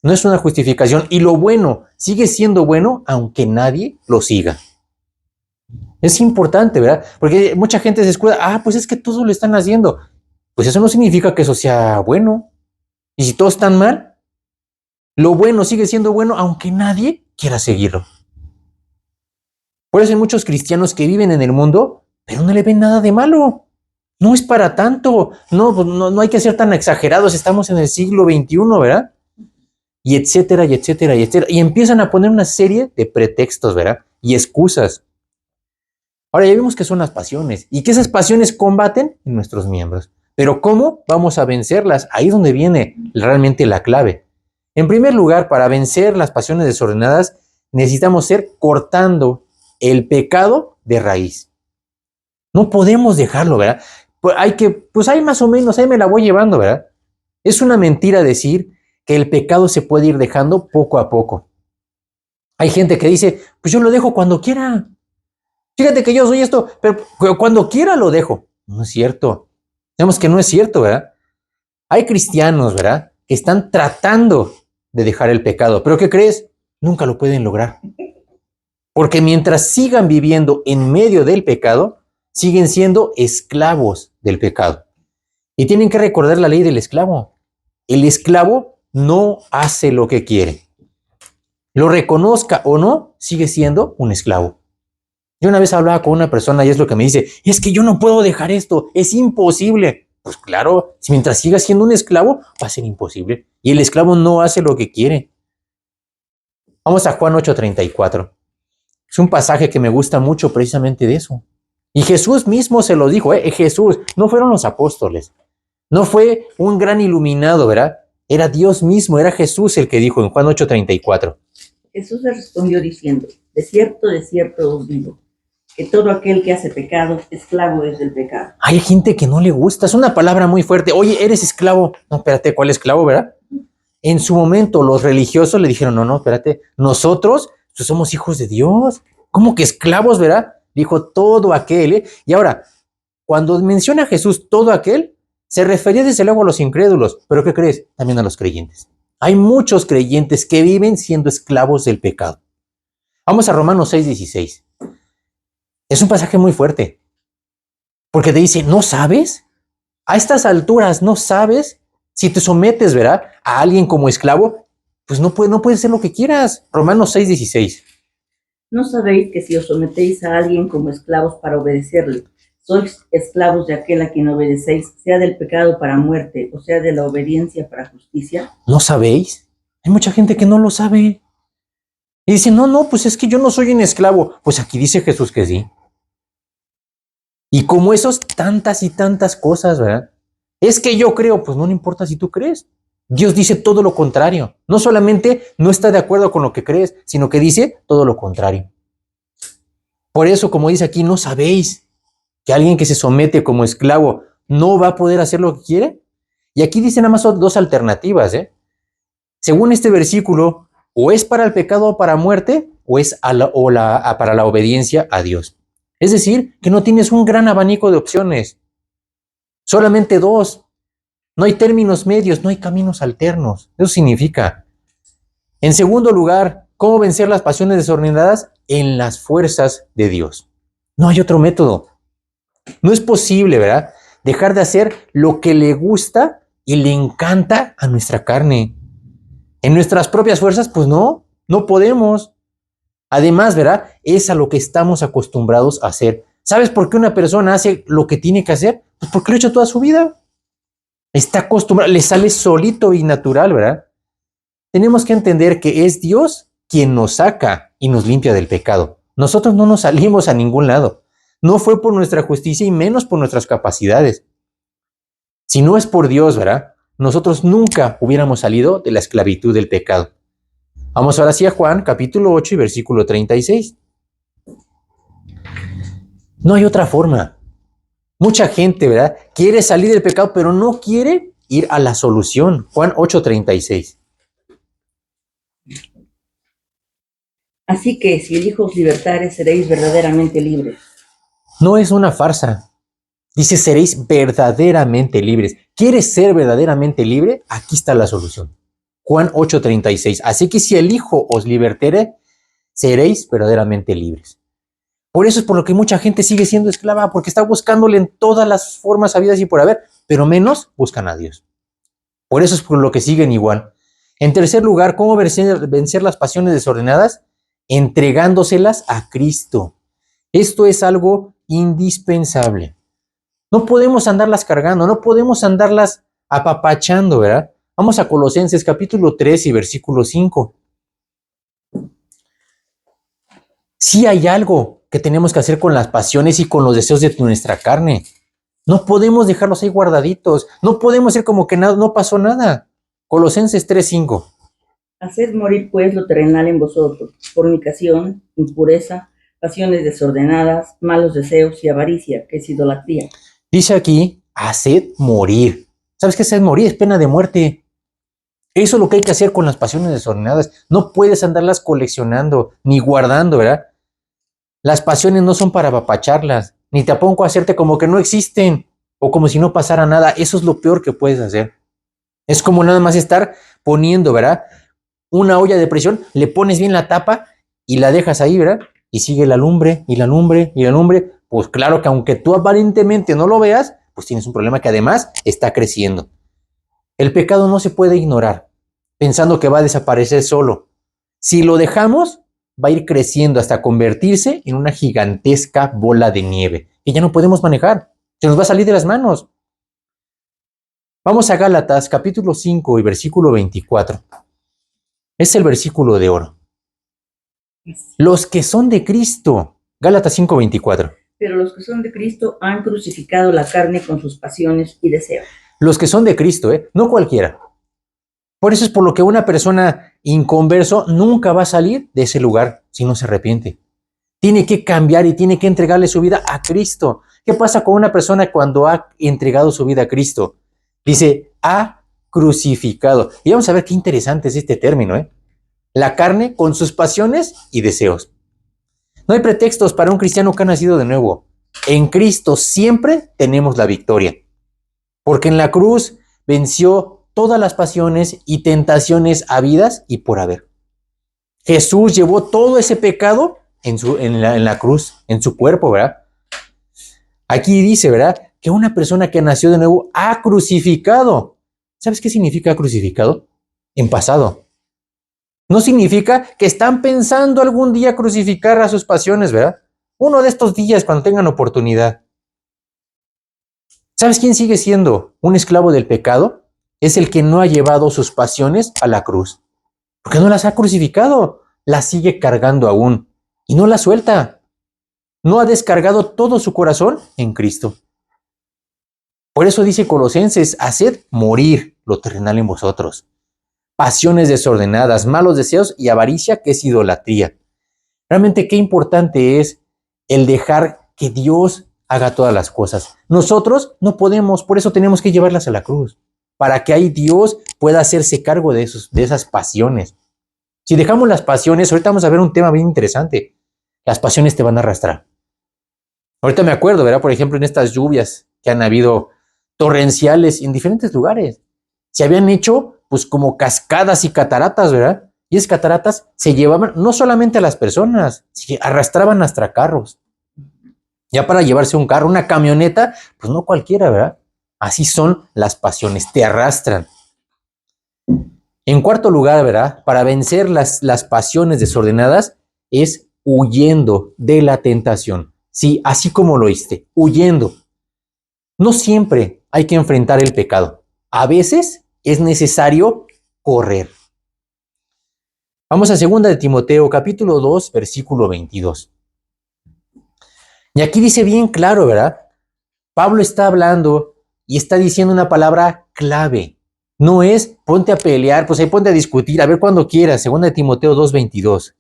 No es una justificación. Y lo bueno sigue siendo bueno, aunque nadie lo siga. Es importante, ¿verdad? Porque mucha gente se escuda, pues es que todos lo están haciendo. Pues eso no significa que eso sea bueno. Y si todos están mal, lo bueno sigue siendo bueno, aunque nadie quiera seguirlo. Por eso hay muchos cristianos que viven en el mundo, pero no le ven nada de malo. No es para tanto. No hay que ser tan exagerados. Estamos en el siglo XXI, ¿verdad? Y etcétera, y etcétera, y etcétera. Y empiezan a poner una serie de pretextos, ¿verdad? Y excusas. Ahora ya vimos que son las pasiones y que esas pasiones combaten en nuestros miembros. Pero ¿cómo vamos a vencerlas? Ahí es donde viene realmente la clave. En primer lugar, para vencer las pasiones desordenadas, necesitamos ser cortando el pecado de raíz. No podemos dejarlo, ¿verdad? Pues ahí más o menos, ahí me la voy llevando, ¿verdad? Es una mentira decir que el pecado se puede ir dejando poco a poco. Hay gente que dice, pues yo lo dejo cuando quiera. Fíjate que yo soy esto, pero cuando quiera lo dejo. No es cierto. Sabemos que no es cierto, ¿verdad? Hay cristianos, ¿verdad?, que están tratando de dejar el pecado, pero ¿qué crees? Nunca lo pueden lograr. Porque mientras sigan viviendo en medio del pecado, siguen siendo esclavos del pecado. Y tienen que recordar la ley del esclavo. El esclavo no hace lo que quiere. Lo reconozca o no, sigue siendo un esclavo. Yo una vez hablaba con una persona y es lo que me dice, es que yo no puedo dejar esto, es imposible. Pues claro, si mientras sigas siendo un esclavo, va a ser imposible. Y el esclavo no hace lo que quiere. Vamos a Juan 8:34. Es un pasaje que me gusta mucho precisamente de eso. Y Jesús mismo se lo dijo, Jesús, no fueron los apóstoles. No fue un gran iluminado, ¿verdad? Era Dios mismo, era Jesús el que dijo en Juan 8:34. Jesús le respondió diciendo, de cierto os digo, que todo aquel que hace pecado, esclavo es del pecado. Hay gente que no le gusta, es una palabra muy fuerte. Oye, eres esclavo. No, espérate, ¿cuál esclavo, verdad? En su momento los religiosos le dijeron, no, espérate, nosotros somos hijos de Dios. ¿Cómo que esclavos, verdad? Dijo todo aquel, Y ahora, cuando menciona Jesús todo aquel, se refería desde luego a los incrédulos, pero ¿qué crees? También a los creyentes. Hay muchos creyentes que viven siendo esclavos del pecado. Vamos a Romanos 6:16. Es un pasaje muy fuerte, porque te dice, ¿no sabes? A estas alturas, ¿no sabes? Si te sometes, ¿verdad?, a alguien como esclavo, pues no puedes hacer lo que quieras. Romanos 6:16. ¿No sabéis que si os sometéis a alguien como esclavos para obedecerle, sois esclavos de aquel a quien obedecéis, sea del pecado para muerte, o sea de la obediencia para justicia? ¿No sabéis? Hay mucha gente que no lo sabe. Y dice, no, pues es que yo no soy un esclavo. Pues aquí dice Jesús que sí. Y como esos, tantas y tantas cosas, ¿verdad? Es que yo creo, pues no le importa si tú crees. Dios dice todo lo contrario. No solamente no está de acuerdo con lo que crees, sino que dice todo lo contrario. Por eso, como dice aquí, ¿no sabéis que alguien que se somete como esclavo no va a poder hacer lo que quiere? Y aquí dicen nada más dos alternativas, ¿eh? Según este versículo, o es para el pecado o para muerte, o es para la obediencia a Dios. Es decir, que no tienes un gran abanico de opciones. Solamente dos. No hay términos medios, no hay caminos alternos. Eso significa. En segundo lugar, ¿cómo vencer las pasiones desordenadas? En las fuerzas de Dios. No hay otro método. No es posible, ¿verdad?, dejar de hacer lo que le gusta y le encanta a nuestra carne. En nuestras propias fuerzas, pues no podemos. Además, ¿verdad?, es a lo que estamos acostumbrados a hacer. ¿Sabes por qué una persona hace lo que tiene que hacer? Pues porque lo ha hecho toda su vida. Está acostumbrado, le sale solito y natural, ¿verdad? Tenemos que entender que es Dios quien nos saca y nos limpia del pecado. Nosotros no nos salimos a ningún lado. No fue por nuestra justicia y menos por nuestras capacidades. Si no es por Dios, ¿verdad?, nosotros nunca hubiéramos salido de la esclavitud del pecado. Vamos ahora sí a Juan, capítulo 8 y versículo 36. No hay otra forma. Mucha gente, ¿verdad?, quiere salir del pecado, pero no quiere ir a la solución. Juan 8:36. Así que si el Hijo os libertare, seréis verdaderamente libres. No es una farsa. Dice, seréis verdaderamente libres. ¿Quieres ser verdaderamente libre? Aquí está la solución. Juan 8:36. Así que si el Hijo os libertare, seréis verdaderamente libres. Por eso es por lo que mucha gente sigue siendo esclava, porque está buscándole en todas las formas habidas y por haber, pero menos buscan a Dios. Por eso es por lo que siguen igual. En tercer lugar, ¿cómo vencer las pasiones desordenadas? Entregándoselas a Cristo. Esto es algo indispensable. No podemos andarlas cargando, no podemos andarlas apapachando, ¿verdad? Vamos a Colosenses capítulo 3 y versículo 5. Sí hay algo que tenemos que hacer con las pasiones y con los deseos de nuestra carne. No podemos dejarlos ahí guardaditos. No podemos ser como que no pasó nada. Colosenses 3:5. Haced morir pues lo terrenal en vosotros, fornicación, impureza, pasiones desordenadas, malos deseos y avaricia, que es idolatría. Dice aquí, haced morir. ¿Sabes qué es hacer morir? Es pena de muerte. Eso es lo que hay que hacer con las pasiones desordenadas. No puedes andarlas coleccionando ni guardando, ¿verdad? Las pasiones no son para apapacharlas, ni tampoco hacerte como que no existen o como si no pasara nada. Eso es lo peor que puedes hacer. Es como nada más estar poniendo, ¿verdad?, una olla de presión, le pones bien la tapa y la dejas ahí, ¿verdad? Y sigue la lumbre y la lumbre y la lumbre. Pues claro que aunque tú aparentemente no lo veas, pues tienes un problema que además está creciendo. El pecado no se puede ignorar pensando que va a desaparecer solo. Si lo dejamos, va a ir creciendo hasta convertirse en una gigantesca bola de nieve que ya no podemos manejar. Se nos va a salir de las manos. Vamos a Gálatas capítulo 5 y versículo 24. Es el versículo de oro. Los que son de Cristo. Gálatas 5:24. Pero los que son de Cristo han crucificado la carne con sus pasiones y deseos. Los que son de Cristo, no cualquiera. Por eso es por lo que una persona inconverso nunca va a salir de ese lugar si no se arrepiente. Tiene que cambiar y tiene que entregarle su vida a Cristo. ¿Qué pasa con una persona cuando ha entregado su vida a Cristo? Dice, ha crucificado. Y vamos a ver qué interesante es este término, La carne con sus pasiones y deseos. No hay pretextos para un cristiano que ha nacido de nuevo. En Cristo siempre tenemos la victoria. porque en la cruz venció todas las pasiones y tentaciones habidas y por haber. Jesús llevó todo ese pecado en la cruz, en su cuerpo, ¿verdad? Aquí dice, ¿verdad?, que una persona que nació de nuevo ha crucificado. ¿Sabes qué significa crucificado? En pasado. No significa que están pensando algún día crucificar a sus pasiones, ¿verdad? Uno de estos días cuando tengan oportunidad. ¿Sabes quién sigue siendo un esclavo del pecado? Es el que no ha llevado sus pasiones a la cruz. Porque no las ha crucificado, las sigue cargando aún y no las suelta. No ha descargado todo su corazón en Cristo. Por eso dice Colosenses, haced morir lo terrenal en vosotros. Pasiones desordenadas, malos deseos y avaricia, que es idolatría. Realmente qué importante es el dejar que Dios haga todas las cosas. Nosotros no podemos, por eso tenemos que llevarlas a la cruz, para que ahí Dios pueda hacerse cargo de esas pasiones. Si dejamos las pasiones, ahorita vamos a ver un tema bien interesante. Las pasiones te van a arrastrar. Ahorita me acuerdo, ¿verdad? Por ejemplo, en estas lluvias que han habido torrenciales en diferentes lugares. Se habían hecho pues como cascadas y cataratas, ¿verdad? Y esas cataratas se llevaban no solamente a las personas, sino arrastraban hasta carros. Ya para llevarse un carro, una camioneta, pues no cualquiera, ¿verdad? Así son las pasiones, te arrastran. En cuarto lugar, ¿verdad? Para vencer las pasiones desordenadas es huyendo de la tentación. Sí, así como lo oíste, huyendo. No siempre hay que enfrentar el pecado. A veces es necesario correr. Vamos a 2 de Timoteo, capítulo 2, versículo 22. Y aquí dice bien claro, ¿verdad? Pablo está hablando y está diciendo una palabra clave. No es ponte a pelear, pues ahí ponte a discutir, a ver cuando quieras. 2 de Timoteo 2, 22.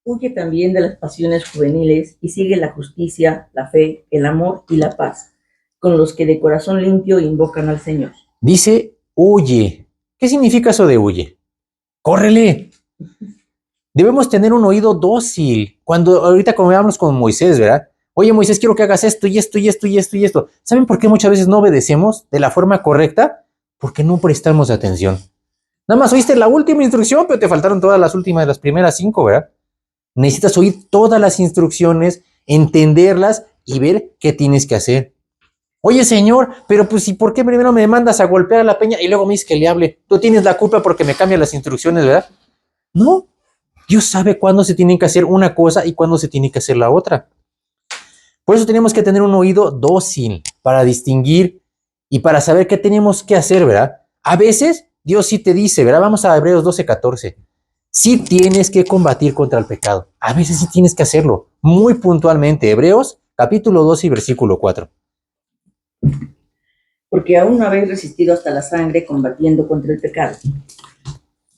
Huye también de las pasiones juveniles y sigue la justicia, la fe, el amor y la paz, con los que de corazón limpio invocan al Señor. Dice, huye. ¿Qué significa eso de huye? ¡Córrele! Debemos tener un oído dócil. Cuando ahorita como hablamos con Moisés, ¿verdad? Oye, Moisés, quiero que hagas esto y esto y esto y esto y esto. ¿Saben por qué muchas veces no obedecemos de la forma correcta? Porque no prestamos atención. Nada más oíste la última instrucción, pero te faltaron todas las primeras 5, ¿verdad? Necesitas oír todas las instrucciones, entenderlas y ver qué tienes que hacer. Oye, señor, pero pues, ¿y por qué primero me mandas a golpear a la peña y luego me dices que le hable? Tú tienes la culpa porque me cambian las instrucciones, ¿verdad? No, Dios sabe cuándo se tiene que hacer una cosa y cuándo se tiene que hacer la otra. Por eso tenemos que tener un oído dócil para distinguir y para saber qué tenemos que hacer, ¿verdad? A veces Dios sí te dice, ¿verdad? Vamos a Hebreos 12:14. Sí tienes que combatir contra el pecado. A veces sí tienes que hacerlo, muy puntualmente. Hebreos capítulo 12 y versículo 4. Porque aún no habéis resistido hasta la sangre combatiendo contra el pecado.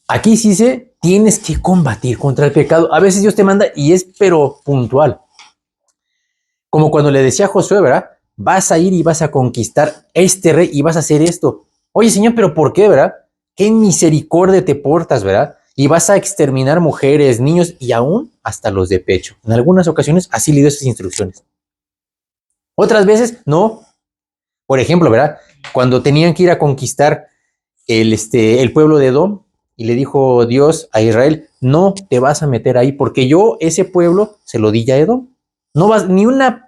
Aquí sí dice, tienes que combatir contra el pecado. A veces Dios te manda y es pero puntual. Como cuando le decía a Josué, ¿verdad? Vas a ir y vas a conquistar este rey y vas a hacer esto. Oye, Señor, ¿pero por qué, verdad? ¿Qué misericordia te portas, verdad? Y vas a exterminar mujeres, niños y aún hasta los de pecho. En algunas ocasiones así le dio esas instrucciones. Otras veces, no. Por ejemplo, ¿verdad? Cuando tenían que ir a conquistar el pueblo de Edom, y le dijo Dios a Israel, no te vas a meter ahí, porque yo ese pueblo se lo di ya a Edom. No vas, ni una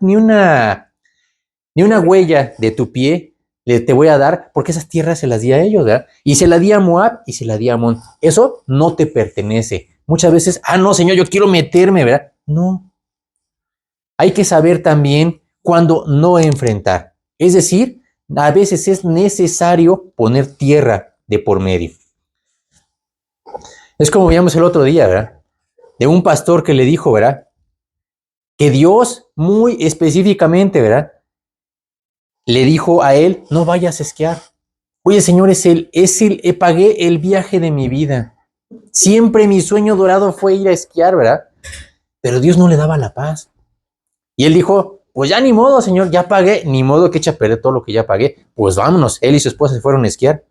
huella de tu pie te voy a dar, porque esas tierras se las di a ellos, ¿verdad? Y se la di a Moab y se la di a Amón. Eso no te pertenece. Muchas veces, no, Señor, yo quiero meterme, ¿verdad? No. Hay que saber también cuándo no enfrentar. Es decir, a veces es necesario poner tierra de por medio. Es como veíamos el otro día, ¿verdad? De un pastor que le dijo, ¿verdad? Que Dios muy específicamente, ¿verdad? Le dijo a él, no vayas a esquiar. Oye, Señor, pagué el viaje de mi vida. Siempre mi sueño dorado fue ir a esquiar, ¿verdad? Pero Dios no le daba la paz. Y él dijo, pues ya ni modo, Señor, ya pagué, ni modo que eche a perder todo lo que ya pagué. Pues vámonos, él y su esposa se fueron a esquiar.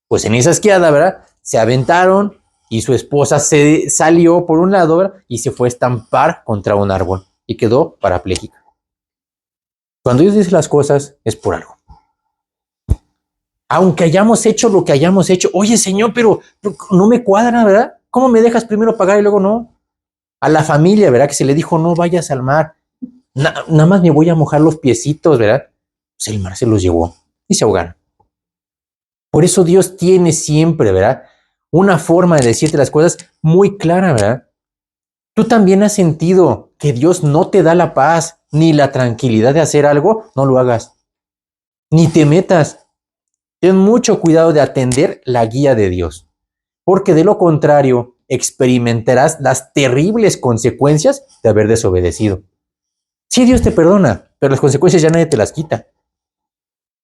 Pues en esa esquiada, ¿verdad? Se aventaron y su esposa se salió por un lado, ¿verdad? Y se fue a estampar contra un árbol y quedó parapléjica. Cuando Dios dice las cosas es por algo. Aunque hayamos hecho lo que hayamos hecho, oye, Señor, pero no me cuadra, ¿verdad? ¿Cómo me dejas primero pagar y luego no? A la familia, ¿verdad? Que se le dijo, no vayas al mar. Nada más me voy a mojar los piecitos, ¿verdad? Pues el mar se los llevó y se ahogaron. Por eso Dios tiene siempre, ¿verdad? Una forma de decirte las cosas muy clara, ¿verdad? Tú también has sentido que Dios no te da la paz ni la tranquilidad de hacer algo, no lo hagas. Ni te metas. Ten mucho cuidado de atender la guía de Dios, porque de lo contrario experimentarás las terribles consecuencias de haber desobedecido. Sí, Dios te perdona, pero las consecuencias ya nadie te las quita.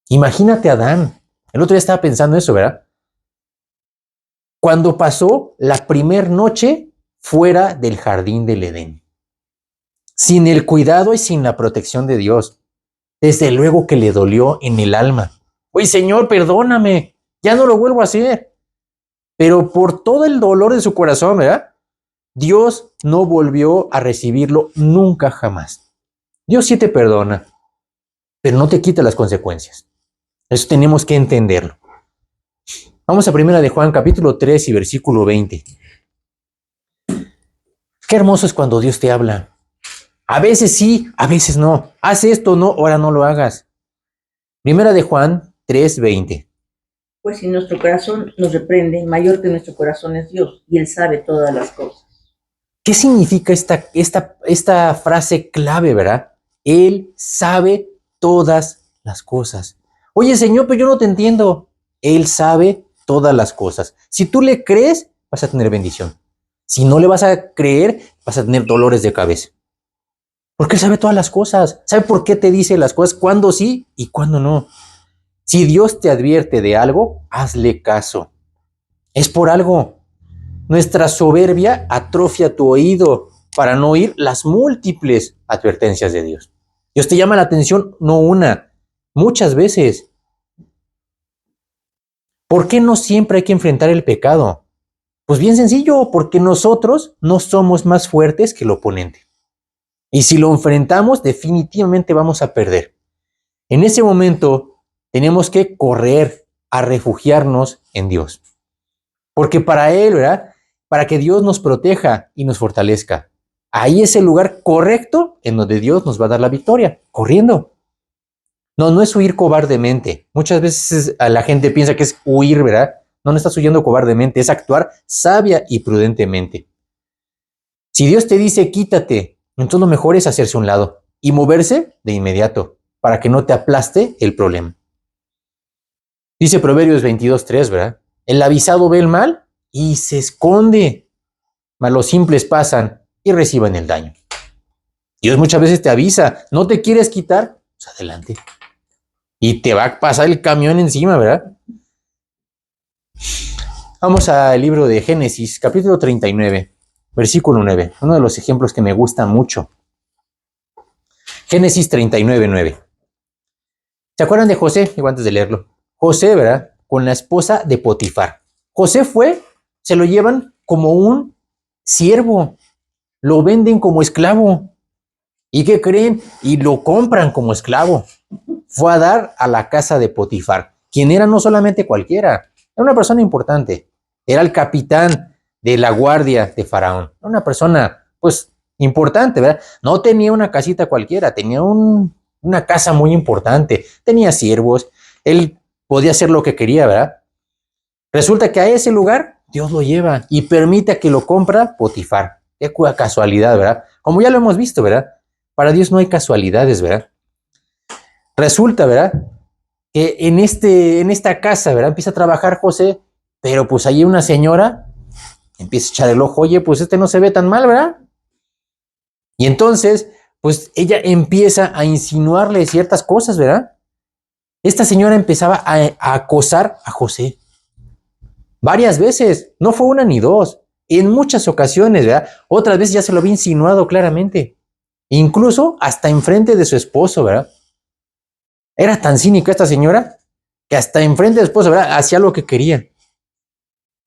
Imagínate a Adán. El otro día estaba pensando eso, ¿verdad? Cuando pasó la primer noche fuera del jardín del Edén, sin el cuidado y sin la protección de Dios, desde luego que le dolió en el alma. Oye, Señor, perdóname, ya no lo vuelvo a hacer. Pero por todo el dolor de su corazón, ¿verdad? Dios no volvió a recibirlo nunca jamás. Dios sí te perdona, pero no te quita las consecuencias. Eso tenemos que entenderlo. Vamos a primera de Juan, capítulo 3 y versículo 20. Qué hermoso es cuando Dios te habla. A veces sí, a veces no. Haz esto, no, ahora no lo hagas. Primera de Juan 3, 20. Pues si nuestro corazón nos reprende, mayor que nuestro corazón es Dios, y Él sabe todas las cosas. ¿Qué significa esta frase clave, verdad? Él sabe todas las cosas. Oye, Señor, pero yo no te entiendo. Él sabe todas las cosas. Si tú le crees, vas a tener bendición. Si no le vas a creer, vas a tener dolores de cabeza. Porque Él sabe todas las cosas. ¿Sabe por qué te dice las cosas? Cuándo sí y cuándo no. Si Dios te advierte de algo, hazle caso. Es por algo. Nuestra soberbia atrofia tu oído para no oír las múltiples advertencias de Dios. Dios te llama la atención no una, muchas veces. ¿Por qué no siempre hay que enfrentar el pecado? Pues bien sencillo, porque nosotros no somos más fuertes que el oponente. Y si lo enfrentamos, definitivamente vamos a perder. En ese momento tenemos que correr a refugiarnos en Dios. Porque para Él, ¿verdad? Para que Dios nos proteja y nos fortalezca. Ahí es el lugar correcto en donde Dios nos va a dar la victoria, corriendo. No, no es huir cobardemente. Muchas veces la gente piensa que es huir, ¿verdad? No, no estás huyendo cobardemente, es actuar sabia y prudentemente. Si Dios te dice quítate, entonces lo mejor es hacerse a un lado y moverse de inmediato para que no te aplaste el problema. Dice Proverbios 22:3, ¿verdad? El avisado ve el mal y se esconde, mas los simples pasan y reciben el daño. Dios muchas veces te avisa, no te quieres quitar, pues adelante. Y te va a pasar el camión encima, ¿verdad? Vamos al libro de Génesis, capítulo 39, versículo 9. Uno de los ejemplos que me gusta mucho. Génesis 39, 9. ¿Se acuerdan de José? Digo, antes de leerlo. José, ¿verdad? Con la esposa de Potifar. José se lo llevan como un siervo. Lo venden como esclavo. ¿Y qué creen? Y lo compran como esclavo. Fue a dar a la casa de Potifar, quien era no solamente cualquiera, era una persona importante. Era el capitán de la guardia de Faraón. Era una persona, pues, importante, ¿verdad? No tenía una casita cualquiera, tenía una casa muy importante. Tenía siervos, él podía hacer lo que quería, ¿verdad? Resulta que a ese lugar Dios lo lleva y permite que lo compra Potifar. Qué casualidad, ¿verdad? Como ya lo hemos visto, ¿verdad? Para Dios no hay casualidades, ¿verdad? Resulta, ¿verdad? Que en esta casa, ¿verdad? Empieza a trabajar José, pero pues ahí una señora empieza a echar el ojo, oye, pues este no se ve tan mal, ¿verdad? Y entonces, pues ella empieza a insinuarle ciertas cosas, ¿verdad? Esta señora empezaba a acosar a José. Varias veces, no fue una ni dos, en muchas ocasiones, ¿verdad? Otras veces ya se lo había insinuado claramente. Incluso hasta enfrente de su esposo, ¿verdad? Era tan cínica esta señora que hasta enfrente de su esposo, ¿verdad? Hacía lo que quería.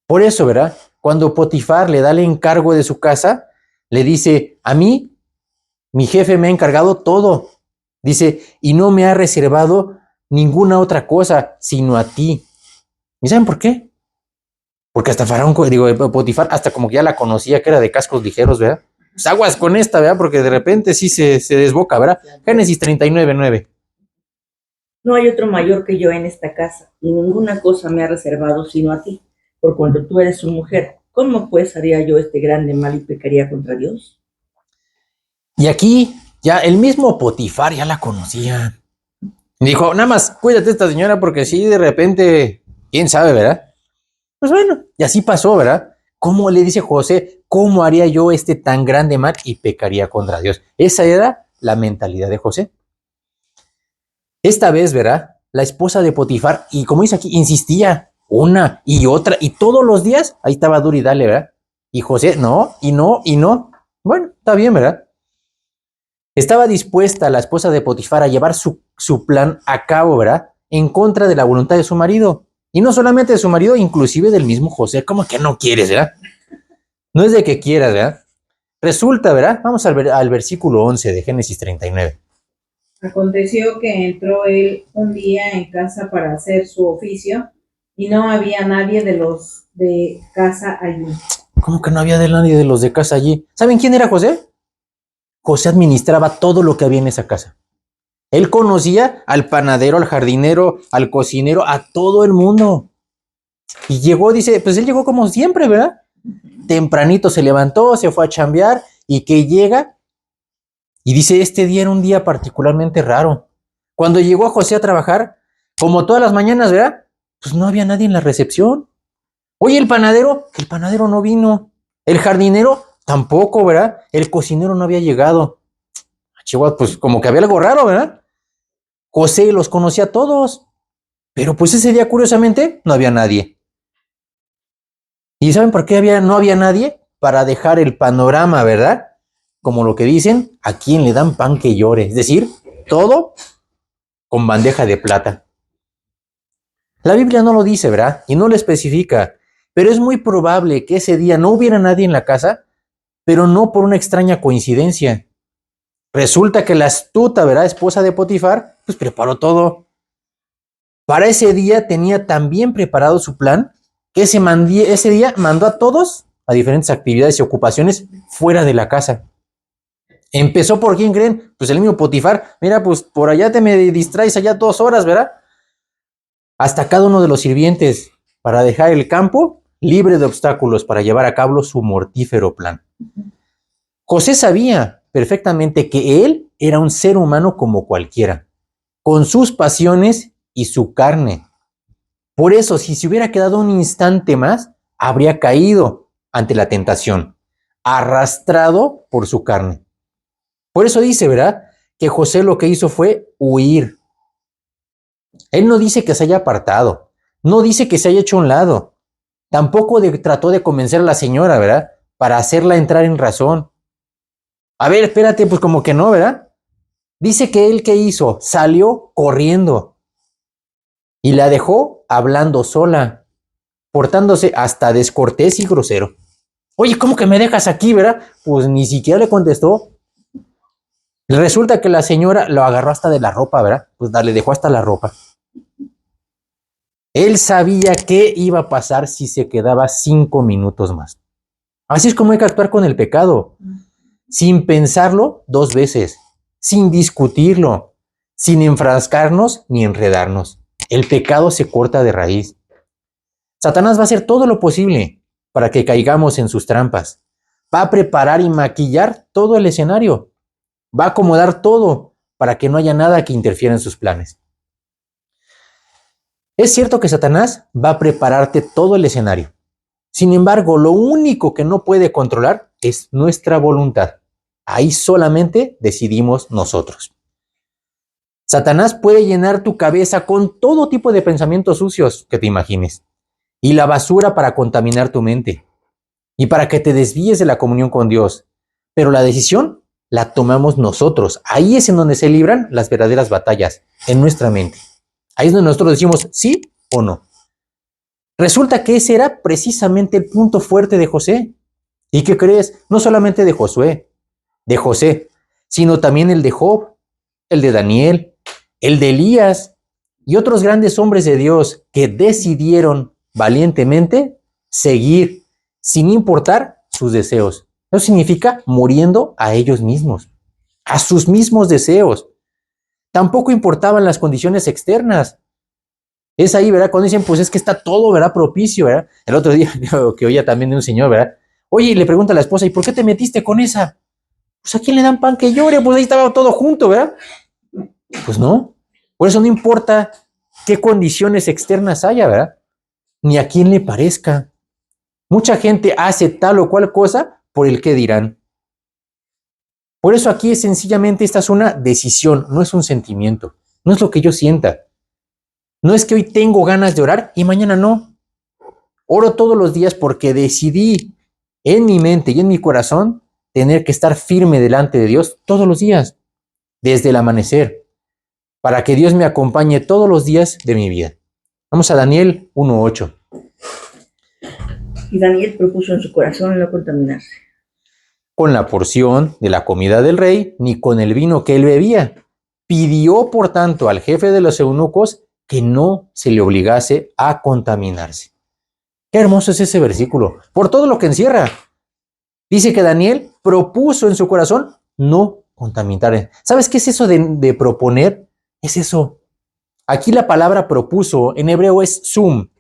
Por eso, ¿verdad? Cuando Potifar le da el encargo de su casa, le dice, a mí, mi jefe me ha encargado todo. Dice, y no me ha reservado ninguna otra cosa, sino a ti. ¿Y saben por qué? Porque hasta Faraón, Potifar, hasta como que ya la conocía, que era de cascos ligeros, ¿verdad? Pues aguas con esta, ¿verdad? Porque de repente sí se desboca, ¿verdad? Génesis 39:9. No hay otro mayor que yo en esta casa, y ninguna cosa me ha reservado sino a ti, por cuanto tú eres su mujer. ¿Cómo pues haría yo este grande mal y pecaría contra Dios? Y aquí ya el mismo Potifar ya la conocía. Dijo, nada más cuídate esta señora porque si de repente, quién sabe, ¿verdad? Pues bueno, y así pasó, ¿verdad? ¿Cómo le dice José? ¿Cómo haría yo este tan grande mal y pecaría contra Dios? Esa era la mentalidad de José. Esta vez, ¿verdad? La esposa de Potifar, y como dice aquí, insistía una y otra, y todos los días, ahí estaba duro y dale, ¿verdad? Y José, no, y no, y no. Bueno, está bien, ¿verdad? Estaba dispuesta la esposa de Potifar a llevar su plan a cabo, ¿verdad? En contra de la voluntad de su marido. Y no solamente de su marido, inclusive del mismo José. ¿Cómo que no quieres, verdad? No es de que quieras, ¿verdad? Resulta, ¿verdad? Vamos al versículo 11 de Génesis 39. Aconteció que entró él un día en casa para hacer su oficio, y no había nadie de los de casa allí. ¿Cómo que no había de nadie de los de casa allí? ¿Saben quién era José? José administraba todo lo que había en esa casa. Él conocía al panadero, al jardinero, al cocinero, a todo el mundo. Y llegó, dice, pues él llegó como siempre, ¿verdad? Tempranito se levantó, se fue a chambear y que llega y dice, este día era un día particularmente raro. Cuando llegó José a trabajar, como todas las mañanas, ¿verdad? Pues no había nadie en la recepción. Oye, el panadero no vino. El jardinero tampoco, ¿verdad? El cocinero no había llegado. Chihuahua, pues como que había algo raro, ¿verdad? José los conocía a todos, pero pues ese día, curiosamente, no había nadie. ¿Y saben por qué no había nadie? Para dejar el panorama, ¿verdad? Como lo que dicen, a quien le dan pan que llore. Es decir, todo con bandeja de plata. La Biblia no lo dice, ¿verdad? Y no lo especifica, pero es muy probable que ese día no hubiera nadie en la casa, pero no por una extraña coincidencia. Resulta que la astuta, ¿verdad? Esposa de Potifar, pues preparó todo. Para ese día tenía tan bien preparado su plan que ese día mandó a todos a diferentes actividades y ocupaciones fuera de la casa. Empezó por quién creen, pues el mismo Potifar. Mira, pues por allá te me distraes allá 2 horas, ¿verdad? Hasta cada uno de los sirvientes para dejar el campo libre de obstáculos para llevar a cabo su mortífero plan. José sabía perfectamente que él era un ser humano como cualquiera, con sus pasiones y su carne. Por eso, si se hubiera quedado un instante más, habría caído ante la tentación, arrastrado por su carne. Por eso dice, ¿verdad? Que José lo que hizo fue huir. Él no dice que se haya apartado, no dice que se haya hecho a un lado, tampoco trató de convencer a la señora, ¿verdad? Para hacerla entrar en razón. A ver, espérate, pues como que no, ¿verdad? Dice que él, ¿qué hizo? Salió corriendo y la dejó hablando sola, portándose hasta descortés y grosero. Oye, ¿cómo que me dejas aquí, verdad? Pues ni siquiera le contestó. Resulta que la señora lo agarró hasta de la ropa, ¿verdad? Pues le dejó hasta la ropa. Él sabía qué iba a pasar si se quedaba 5 minutos más. Así es como hay que actuar con el pecado. Sin pensarlo 2 veces, sin discutirlo, sin enfrascarnos ni enredarnos. El pecado se corta de raíz. Satanás va a hacer todo lo posible para que caigamos en sus trampas. Va a preparar y maquillar todo el escenario. Va a acomodar todo para que no haya nada que interfiera en sus planes. Es cierto que Satanás va a prepararte todo el escenario. Sin embargo, lo único que no puede controlar es nuestra voluntad. Ahí solamente decidimos nosotros. Satanás puede llenar tu cabeza con todo tipo de pensamientos sucios que te imagines y la basura para contaminar tu mente y para que te desvíes de la comunión con Dios. Pero la decisión la tomamos nosotros. Ahí es en donde se libran las verdaderas batallas, en nuestra mente. Ahí es donde nosotros decimos sí o no. Resulta que ese era precisamente el punto fuerte de José. ¿Y qué crees? No solamente de Josué, de José, sino también el de Job, el de Daniel, el de Elías y otros grandes hombres de Dios que decidieron valientemente seguir sin importar sus deseos. Eso significa muriendo a ellos mismos, a sus mismos deseos. Tampoco importaban las condiciones externas. Es ahí, ¿verdad? Cuando dicen, pues es que está todo, ¿verdad? Propicio, ¿verdad? El otro día que oía también de un señor, ¿verdad? Oye, y le pregunta a la esposa, ¿y por qué te metiste con esa? Pues ¿a quién le dan pan que llore? Pues ahí estaba todo junto, ¿verdad? Pues no. Por eso no importa qué condiciones externas haya, ¿verdad? Ni a quién le parezca. Mucha gente hace tal o cual cosa por el qué dirán. Por eso aquí es sencillamente esta es una decisión, no es un sentimiento, no es lo que yo sienta. No es que hoy tengo ganas de orar y mañana no. Oro todos los días porque decidí en mi mente y en mi corazón tener que estar firme delante de Dios todos los días, desde el amanecer, para que Dios me acompañe todos los días de mi vida. Vamos a Daniel 1:8. Y Daniel propuso en su corazón no contaminarse. Con la porción de la comida del rey, ni con el vino que él bebía. Pidió, por tanto, al jefe de los eunucos que no se le obligase a contaminarse. Qué hermoso es ese versículo, por todo lo que encierra. Dice que Daniel propuso en su corazón no contaminar. ¿Sabes qué es eso de proponer? Es eso. Aquí la palabra propuso en hebreo es sum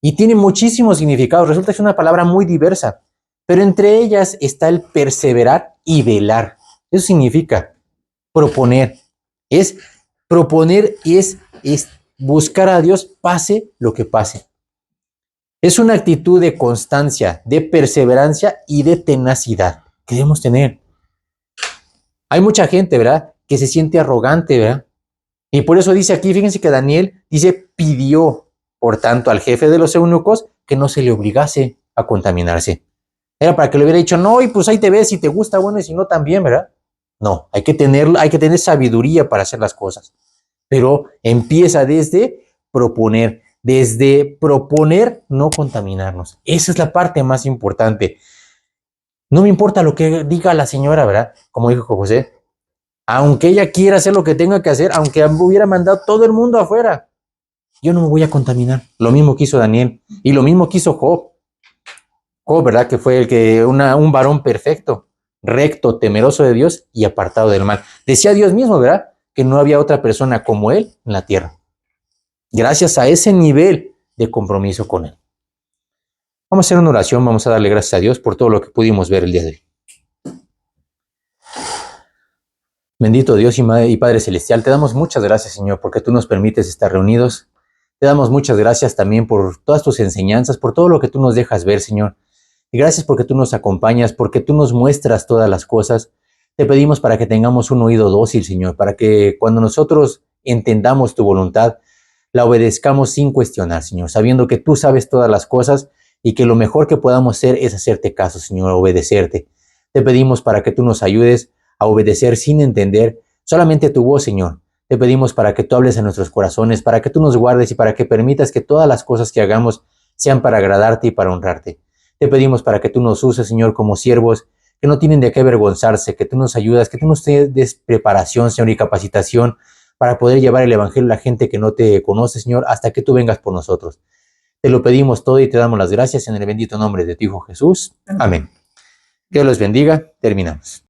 y tiene muchísimos significados. Resulta que es una palabra muy diversa, pero entre ellas está el perseverar y velar. Eso significa proponer. Es proponer y es buscar a Dios pase lo que pase. Es una actitud de constancia, de perseverancia y de tenacidad que debemos tener. Hay mucha gente, ¿verdad?, que se siente arrogante, ¿verdad? Y por eso dice aquí, fíjense que Daniel dice, pidió, por tanto, al jefe de los eunucos que no se le obligase a contaminarse. Era para que le hubiera dicho, no, y pues ahí te ves, si te gusta, bueno, y si no, también, ¿verdad? No, hay que tener sabiduría para hacer las cosas. Pero empieza desde proponer no contaminarnos. Esa es la parte más importante. No me importa lo que diga la señora, ¿verdad? Como dijo José, aunque ella quiera hacer lo que tenga que hacer, aunque hubiera mandado todo el mundo afuera, yo no me voy a contaminar. Lo mismo que hizo Daniel y lo mismo que hizo Job. Job, ¿verdad? Que fue un varón perfecto, recto, temeroso de Dios y apartado del mal. Decía Dios mismo, ¿verdad?, que no había otra persona como él en la tierra. Gracias a ese nivel de compromiso con él. Vamos a hacer una oración, vamos a darle gracias a Dios por todo lo que pudimos ver el día de hoy. Bendito Dios y Padre Celestial, te damos muchas gracias, Señor, porque tú nos permites estar reunidos. Te damos muchas gracias también por todas tus enseñanzas, por todo lo que tú nos dejas ver, Señor. Y gracias porque tú nos acompañas, porque tú nos muestras todas las cosas. Te pedimos para que tengamos un oído dócil, Señor, para que cuando nosotros entendamos tu voluntad, la obedezcamos sin cuestionar, Señor, sabiendo que tú sabes todas las cosas y que lo mejor que podamos hacer es hacerte caso, Señor, obedecerte. Te pedimos para que tú nos ayudes a obedecer sin entender solamente tu voz, Señor. Te pedimos para que tú hables a nuestros corazones, para que tú nos guardes y para que permitas que todas las cosas que hagamos sean para agradarte y para honrarte. Te pedimos para que tú nos uses, Señor, como siervos que no tienen de qué avergonzarse, que tú nos ayudas, que tú nos des preparación, Señor, y capacitación para poder llevar el evangelio a la gente que no te conoce, Señor, hasta que tú vengas por nosotros. Te lo pedimos todo y te damos las gracias en el bendito nombre de tu Hijo Jesús. Amén. Que Dios los bendiga. Terminamos.